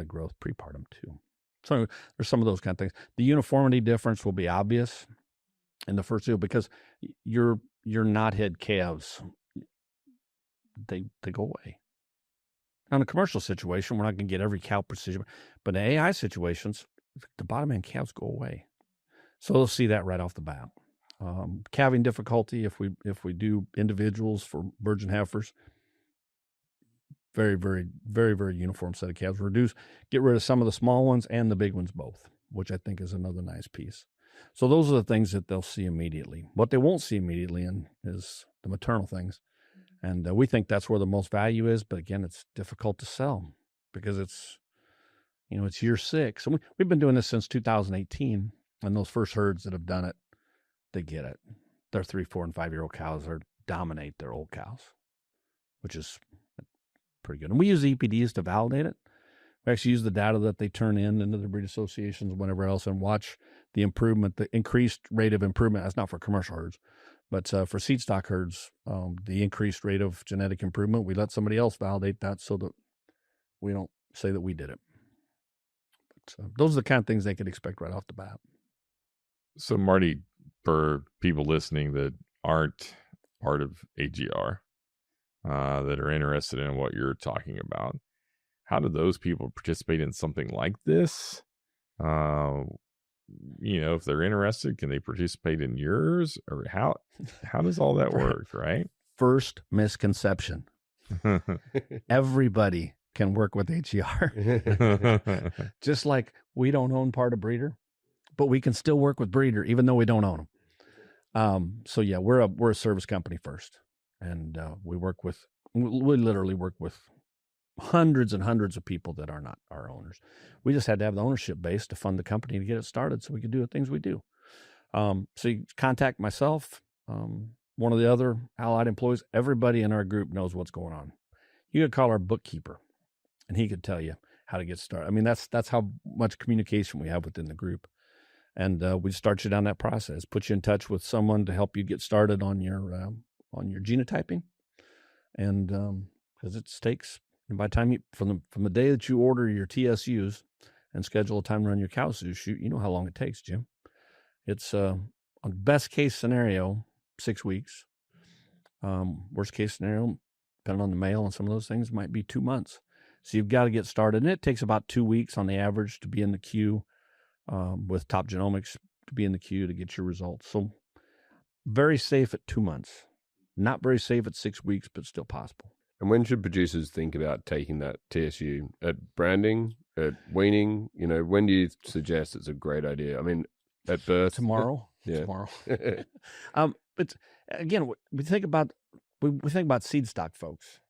growth prepartum too. So there's some of those kind of things. The uniformity difference will be obvious in the first deal because your knothead calves, they go away. Now, in a commercial situation, we're not going to get every cow precision, but in AI situations, the bottom end calves go away. So they'll see that right off the bat. Calving difficulty, if we do individuals for virgin heifers, very, very, very, very uniform set of calves. Get rid of some of the small ones and the big ones both, which I think is another nice piece. So those are the things that they'll see immediately. What they won't see immediately is the maternal things. And we think that's where the most value is. But again, it's difficult to sell because it's year 6. And we've been doing this since 2018. And those first herds that have done it, they get it. Their 3, 4, and 5-year-old cows dominate their old cows, which is pretty good. And we use EPDs to validate it. We actually use the data that they turn into the breed associations, whatever else, and watch the improvement, the increased rate of improvement. That's not for commercial herds, but for seed stock herds, the increased rate of genetic improvement, we let somebody else validate that so that we don't say that we did it. But those are the kind of things they could expect right off the bat. So, Marty, for people listening that aren't part of AGR, that are interested in what you're talking about, how do those people participate in something like this? If they're interested, can they participate in yours, or how does all that work? Right. First misconception. Everybody can work with HER. Just like we don't own part of Breeder, but we can still work with Breeder even though we don't own them. So yeah, we're a service company first, and we literally work with hundreds and hundreds of people that are not our owners. We just had to have the ownership base to fund the company to get it started so we could do the things we do. So you contact myself, one of the other Allied employees. Everybody in our group knows what's going on. You could call our bookkeeper, and he could tell you how to get started. I mean, that's how much communication we have within the group. And we start you down that process, put you in touch with someone to help you get started on your genotyping. And because it takes, and by the time from the day that you order your TSUs and schedule a time to run your cow shoot, you know how long it takes, Jim. It's on best case scenario, 6 weeks. Worst case scenario, depending on the mail and some of those things, might be 2 months. So you've got to get started. And it takes about 2 weeks on the average to be in the queue with Top Genomics, to be in the queue to get your results. So very safe at 2 months. Not very safe at 6 weeks, but still possible. And when should producers think about taking that TSU? At branding, at weaning? When do you suggest it's a great idea? I mean, at birth? Tomorrow. Yeah. Tomorrow. But again, we think about seed stock folks.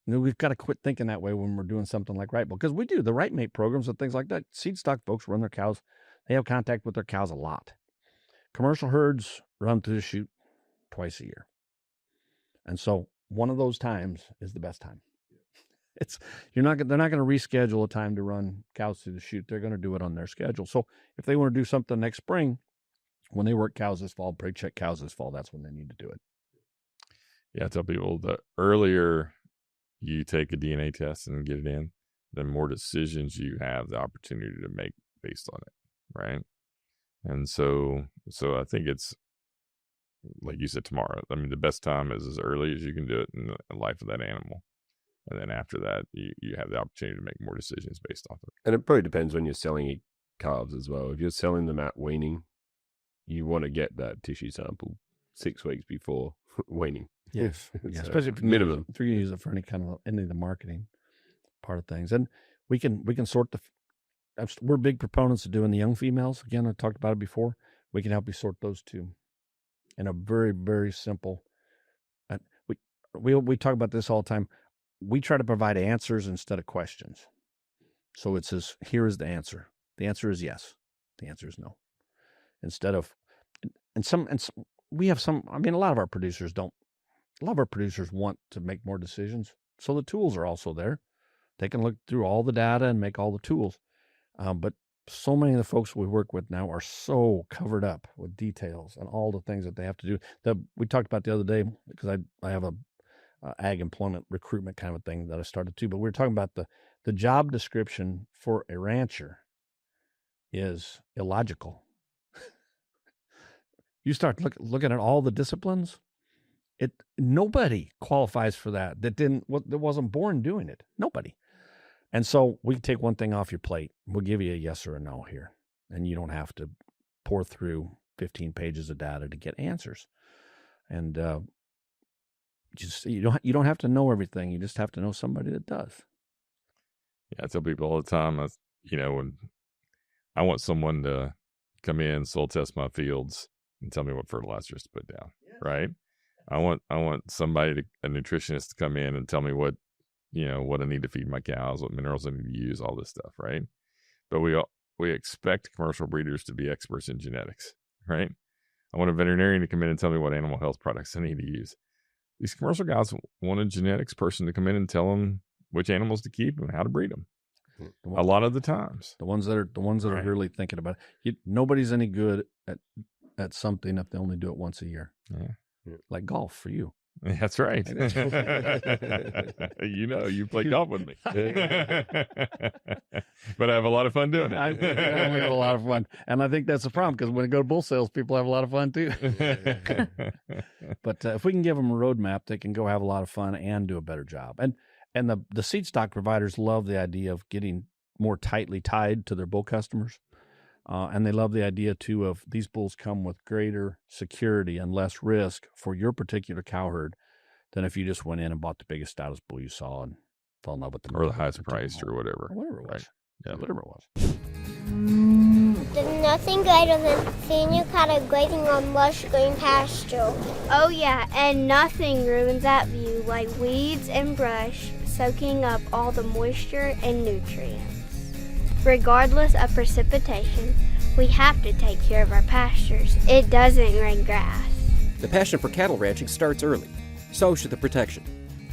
We've got to quit thinking that way when we're doing something like Right, because we do the Right Mate programs and things like that. Seed stock folks run their cows. They have contact with their cows a lot. Commercial herds run through the chute twice a year. And so one of those times is the best time. They're not going to reschedule a time to run cows through the chute. They're going to do it on their schedule. So if they want to do something next spring, when they work cows this fall, pre-check cows this fall, that's when they need to do it. Yeah, I tell people the earlier you take a DNA test and get it in, the more decisions you have the opportunity to make based on it, right? And so I think it's, like you said, tomorrow. I mean, the best time is as early as you can do it in the life of that animal. And then after that, you have the opportunity to make more decisions based off of it. And it probably depends when you're selling calves as well. If you're selling them at weaning, you want to get that tissue sample 6 weeks before weaning. Yes, So especially if you're going to use it for any of the marketing part of things. And we can sort we're big proponents of doing the young females. Again, I talked about it before. We can help you sort those too. In a very, very simple, we talk about this all the time. We try to provide answers instead of questions. So it says, here is the answer. The answer is yes. The answer is no. Instead of, we have some, I mean, a lot of our producers want to make more decisions. So the tools are also there. They can look through all the data and make all the tools. But so many of the folks we work with now are so covered up with details and all the things that they have to do. We talked about the other day, because I have a ag employment recruitment kind of thing that I started too. But we were talking about the job description for a rancher is illogical. You start looking at all the disciplines. Nobody qualifies for that. That wasn't born doing it. Nobody. And so we take one thing off your plate. We'll give you a yes or a no here. And you don't have to pour through 15 pages of data to get answers. And you don't have to know everything. You just have to know somebody that does. Yeah, I tell people all the time, when I want someone to come in, soil test my fields, and tell me what fertilizers to put down, right? I want somebody, a nutritionist, to come in and tell me what I need to feed my cows, what minerals I need to use, all this stuff, right? But we expect commercial breeders to be experts in genetics, right? I want a veterinarian to come in and tell me what animal health products I need to use. These commercial guys want a genetics person to come in and tell them which animals to keep and how to breed them. A lot of the times, the ones that are really thinking about it. Nobody's any good at something if they only do it once a year. Yeah. Like golf for you. That's right. You play golf with me. But I have a lot of fun doing it. I have a lot of fun. And I think that's the problem, because when I go to bull sales, people have a lot of fun too. But if we can give them a roadmap, they can go have a lot of fun and do a better job. And And the seed stock providers love the idea of getting more tightly tied to their bull customers. And they love the idea, too, of these bulls come with greater security and less risk for your particular cow herd than if you just went in and bought the biggest, stoutest bull you saw and fell in love with them. Or the highest priced or whatever. Or whatever it was. Right. Yeah. Whatever it was. There's nothing greater than seeing your cattle grazing on lush green pasture. Oh yeah, and nothing ruins that view like weeds and brush soaking up all the moisture and nutrients. Regardless of precipitation, we have to take care of our pastures. It doesn't rain grass. The passion for cattle ranching starts early. So should the protection.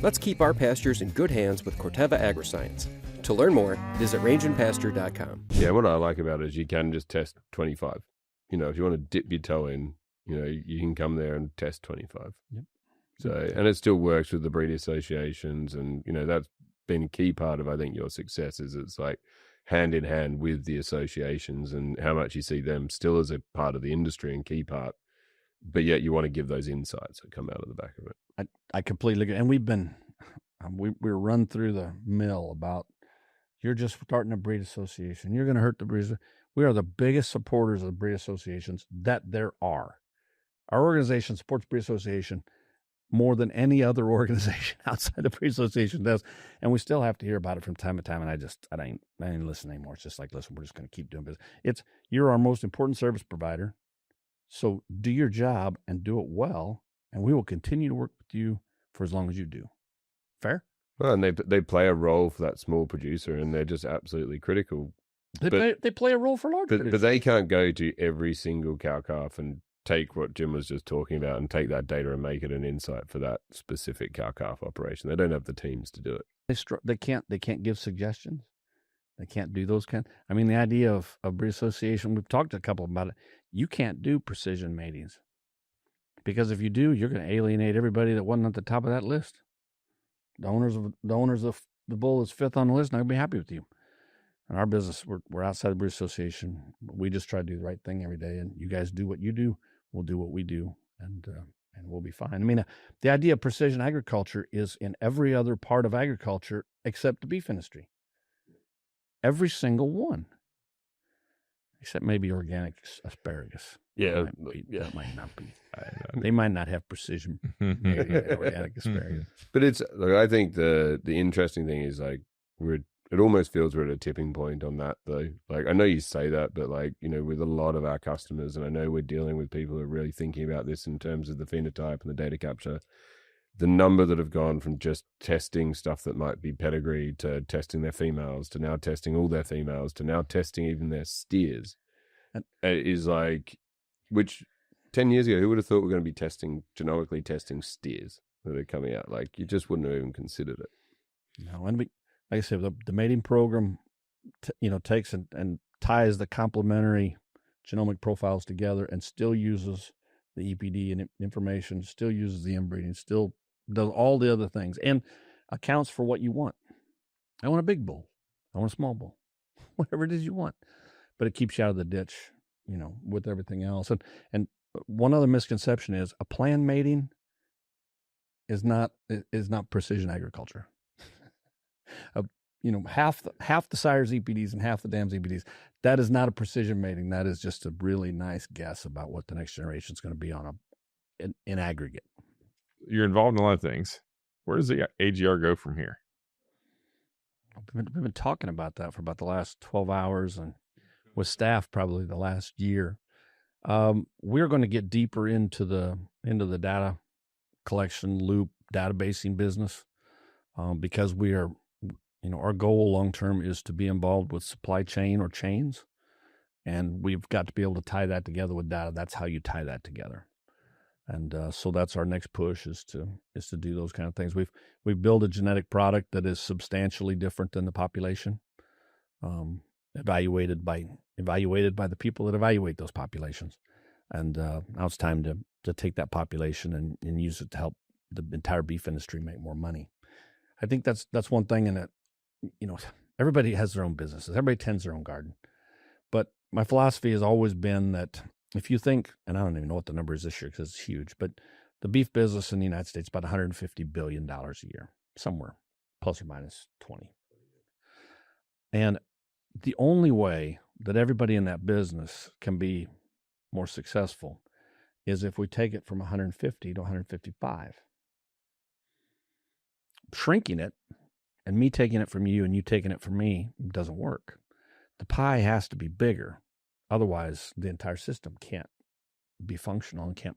Let's keep our pastures in good hands with Corteva Agriscience. To learn more, visit rangeandpasture.com. Yeah, what I like about it is you can just test 25. You know, if you want to dip your toe in, you know, you can come there and test 25. Yep. So, and it still works with the breed associations, and you know that's been a key part of I think your success is it's like hand in hand with the associations and how much you see them still as a part of the industry and key part, but yet you want to give those insights that come out of the back of it. I completely agree. And we've been we're run through the mill about you're just starting a breed association. You're going to hurt the breeders. We are the biggest supporters of the breed associations that there are. Our organization supports breed association more than any other organization outside the breed association does, and we still have to hear about it from time to time. And I ain't listening anymore. It's just like, listen, we're just going to keep doing business. You're our most important service provider, so do your job and do it well, and we will continue to work with you for as long as you do. Fair? Well, and they play a role for that small producer, and they're just absolutely critical. They play a role for large producers. But they can't go to every single cow calf and take what Jim was just talking about and take that data and make it an insight for that specific cow calf operation. They don't have the teams to do it. They can't give suggestions. They can't do those I mean, the idea of breed association, we've talked to a couple about it. You can't do precision matings because if you do, you're going to alienate everybody that wasn't at the top of that list. The owners of the bull that's fifth on the list, not going to be happy with you. In our business, we're outside the breed association. We just try to do the right thing every day, and you guys do what you do. We'll do what we do, and we'll be fine. I mean, the idea of precision agriculture is in every other part of agriculture except the beef industry. Every single one, except maybe organic asparagus. Yeah, that might not be. They might not have precision organic asparagus. But it's like I think the interesting thing is like it almost feels we're at a tipping point on that though. Like I know you say that, but like, you know, with a lot of our customers, and I know we're dealing with people who are really thinking about this in terms of the phenotype and the data capture, the number that have gone from just testing stuff that might be pedigree to testing their females to now testing all their females to now testing even their steers is like, which 10 years ago, who would have thought we're going to be genomically testing steers that are coming out? Like you just wouldn't have even considered it. No, and like I said, the mating program, takes and ties the complementary genomic profiles together and still uses the EPD and information, still uses the inbreeding, still does all the other things and accounts for what you want. I want a big bull. I want a small bull, whatever it is you want, but it keeps you out of the ditch, with everything else. And one other misconception is a planned mating is not precision agriculture. Half the sire's EPDs and half the dam's EPDs. That is not a precision mating. That is just a really nice guess about what the next generation is going to be in aggregate. You're involved in a lot of things. Where does the AGR go from here? We've been talking about that for about the last 12 hours and with staff probably the last year. We're going to get deeper into the data collection loop, databasing business, because we are, our goal long-term is to be involved with supply chain or chains, and we've got to be able to tie that together with data. That's how you tie that together. And so that's our next push is to do those kind of things. We've built a genetic product that is substantially different than the population, evaluated by the people that evaluate those populations. And now it's time to take that population and use it to help the entire beef industry make more money. I think that's one thing in it. Everybody has their own businesses. Everybody tends their own garden. But my philosophy has always been that if you think, and I don't even know what the number is this year because it's huge, but the beef business in the United States is about $150 billion a year, somewhere plus or minus 20. And the only way that everybody in that business can be more successful is if we take it from 150 to 155. Shrinking it and me taking it from you and you taking it from me doesn't work. The pie has to be bigger. Otherwise, the entire system can't be functional and can't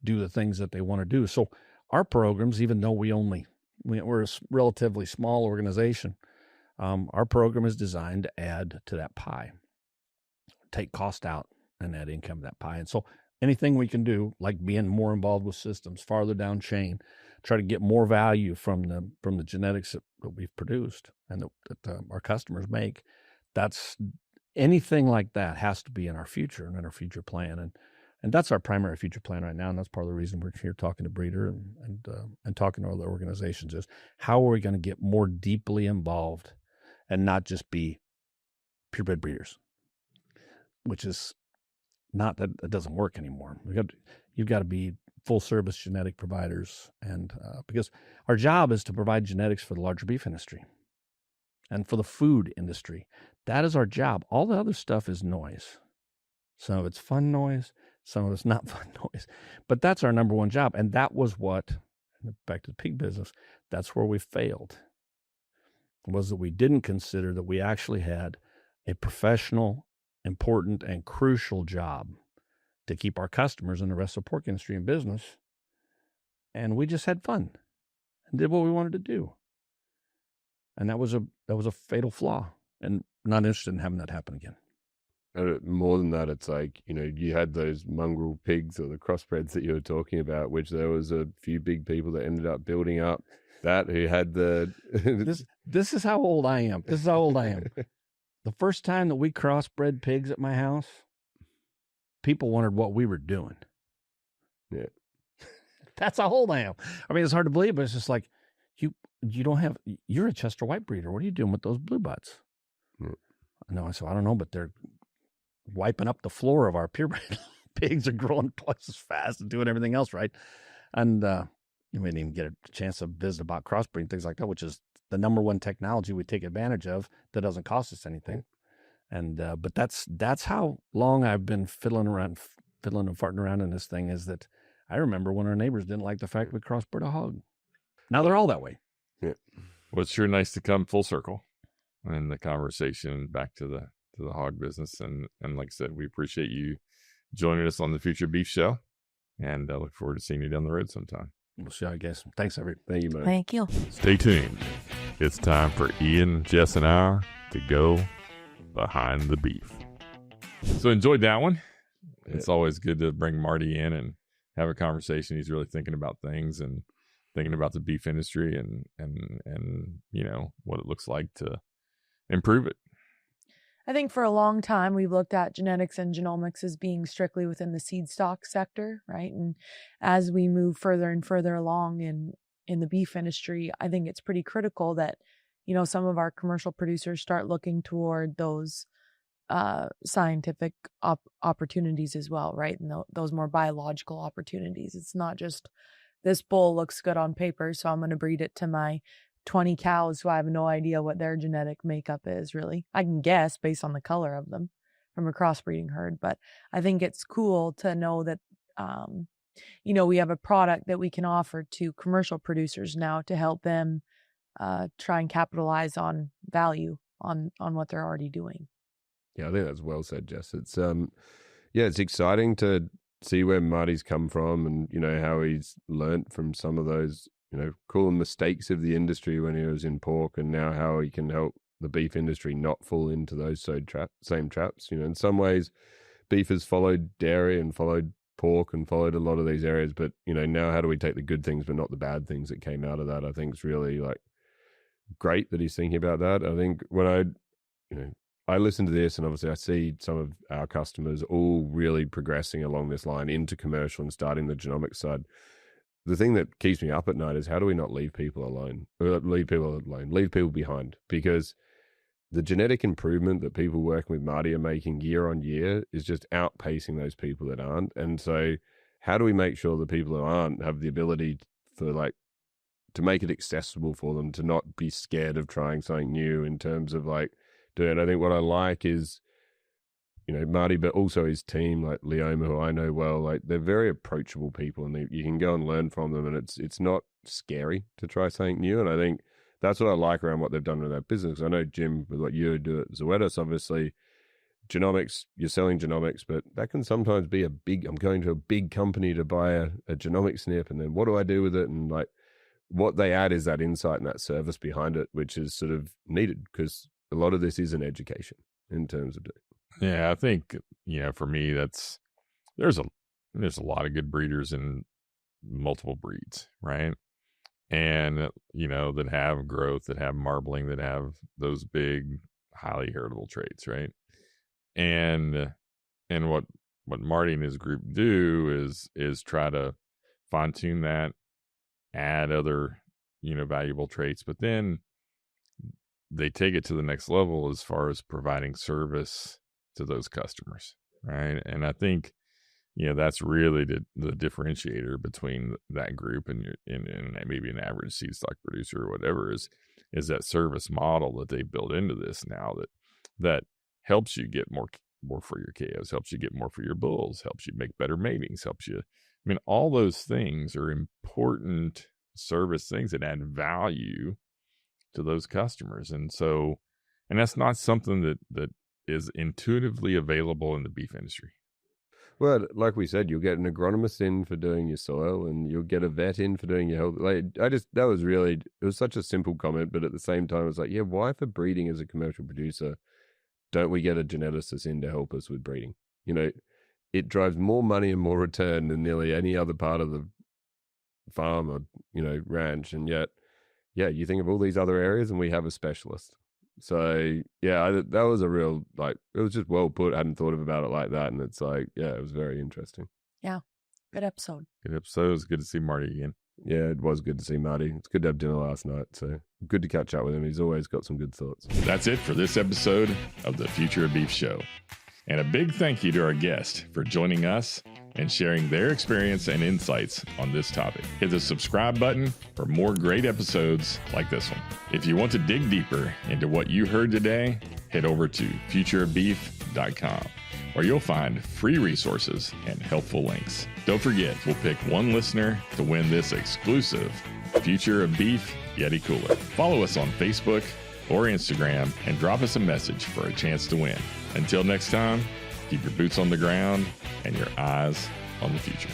do the things that they want to do. So our programs, even though we're a relatively small organization, our program is designed to add to that pie, take cost out and add income to that pie. And so anything we can do, like being more involved with systems, farther down chain, try to get more value from the genetics that we've produced and that our customers make, that's anything like that has to be in our future and in our future plan. And that's our primary future plan right now. And that's part of the reason we're here talking to Breeder and talking to other organizations is how are we going to get more deeply involved and not just be purebred breeders, which is not that it doesn't work anymore. You've got to be full service genetic providers. And because our job is to provide genetics for the larger beef industry and for the food industry. That is our job. All the other stuff is noise. Some of it's fun noise. Some of it's not fun noise. But that's our number one job. And that was what, back to the pig business, that's where we failed, was that we didn't consider that we actually had a professional, important, and crucial job to keep our customers and the rest of the pork industry in business. And we just had fun and did what we wanted to do. And that was a fatal flaw, and not interested in having that happen again. More than that, it's like, you had those mongrel pigs or the crossbreds that you were talking about, which there was a few big people that ended up building up that who had the... This is how old I am. The first time that we crossbred pigs at my house, people wondered what we were doing. Yeah. That's how old I am. I mean, it's hard to believe, but it's just like, you're a Chester white breeder. What are you doing with those blue butts? Yeah. No, I said, I don't know, but they're wiping up the floor of our purebred pigs are growing twice as fast and doing everything else right. And you may even get a chance to visit about crossbreeding, things like that, which is the number one technology we take advantage of that doesn't cost us anything. And but that's how long I've been fiddling and farting around in this thing, is that I remember when our neighbors didn't like the fact we crossbred a hog. Now they're all that way. Yeah. Well, it's sure nice to come full circle in the conversation back to the hog business. And like I said, we appreciate you joining us on the Future Beef Show, and I look forward to seeing you down the road sometime. We'll see how it goes. Thanks, everybody. Thank you, man. Thank you. Stay tuned. It's time for Ian, Jess, and I to go behind the beef. So enjoyed that one. It's always good to bring Marty in and have a conversation. He's really thinking about things and thinking about the beef industry and what it looks like to improve it. I think for a long time, we've looked at genetics and genomics as being strictly within the seed stock sector, right? And as we move further and further along in the beef industry, I think it's pretty critical that, some of our commercial producers start looking toward those scientific opportunities as well, right? And those more biological opportunities. It's not just this bull looks good on paper, so I'm going to breed it to my 20 cows who I have no idea what their genetic makeup is, really. I can guess based on the color of them from a crossbreeding herd, but I think it's cool to know that, we have a product that we can offer to commercial producers now to help them try and capitalize on value on what they're already doing. Yeah, I think that's well said, Jess. It's it's exciting to see where Marty's come from and, how he's learnt from some of those, call them mistakes of the industry when he was in pork, and now how he can help the beef industry not fall into those same traps. In some ways, beef has followed dairy and followed pork and followed a lot of these areas, but, now how do we take the good things but not the bad things that came out of that? I think it's really great that he's thinking about that. I think when I listen to this, and obviously I see some of our customers all really progressing along this line into commercial and starting the genomics side. The thing that keeps me up at night is how do we not leave people alone? Leave people behind, because the genetic improvement that people working with Marty are making year on year is just outpacing those people that aren't. And so how do we make sure the people who aren't have the ability for to make it accessible for them, to not be scared of trying something new in terms of like doing. I think what I like is, Marty, but also his team, like Leoma, who I know well, like they're very approachable people, and you can go and learn from them, and it's not scary to try something new. And I think that's what I like around what they've done with that business. I know, Jim, with what you do at Zoetis, obviously, genomics, you're selling genomics, but that can sometimes be I'm going to a big company to buy a genomic SNP, and then what do I do with it? And like what they add is that insight and that service behind it, which is sort of needed, because a lot of this is an education in terms of doing. Yeah, I think, for me, there's a lot of good breeders in multiple breeds, right? And, that have growth, that have marbling, that have those big, highly heritable traits, right? And what Marty and his group do is try to fine tune that, add other, valuable traits, but then they take it to the next level as far as providing service to those customers, right? And I think, that's really the differentiator between that group and maybe an average seed stock producer or whatever is that service model that they built into this now that helps you get more for your cows, helps you get more for your bulls, helps you make better matings, all those things are important service things that add value to those customers. And that's not something that is intuitively available in the beef industry. Well, like we said, you'll get an agronomist in for doing your soil, and you'll get a vet in for doing your health. It was such a simple comment, but at the same time, it's like, yeah, why for breeding as a commercial producer don't we get a geneticist in to help us with breeding? It drives more money and more return than nearly any other part of the farm or, ranch. And yet, yeah, you think of all these other areas and we have a specialist. So, yeah, that was a real, it was just well put. I hadn't thought about it like that. And it's like, yeah, it was very interesting. Yeah. Good episode. Good episode. It was good to see Marty again. Yeah, it was good to see Marty. It's good to have dinner last night. So good to catch up with him. He's always got some good thoughts. That's it for this episode of the Future of Beef Show. And a big thank you to our guest for joining us and sharing their experience and insights on this topic. Hit the subscribe button for more great episodes like this one. If you want to dig deeper into what you heard today, head over to futureofbeef.com, where you'll find free resources and helpful links. Don't forget, we'll pick one listener to win this exclusive Future of Beef Yeti Cooler. Follow us on Facebook or Instagram and drop us a message for a chance to win. Until next time, keep your boots on the ground and your eyes on the future.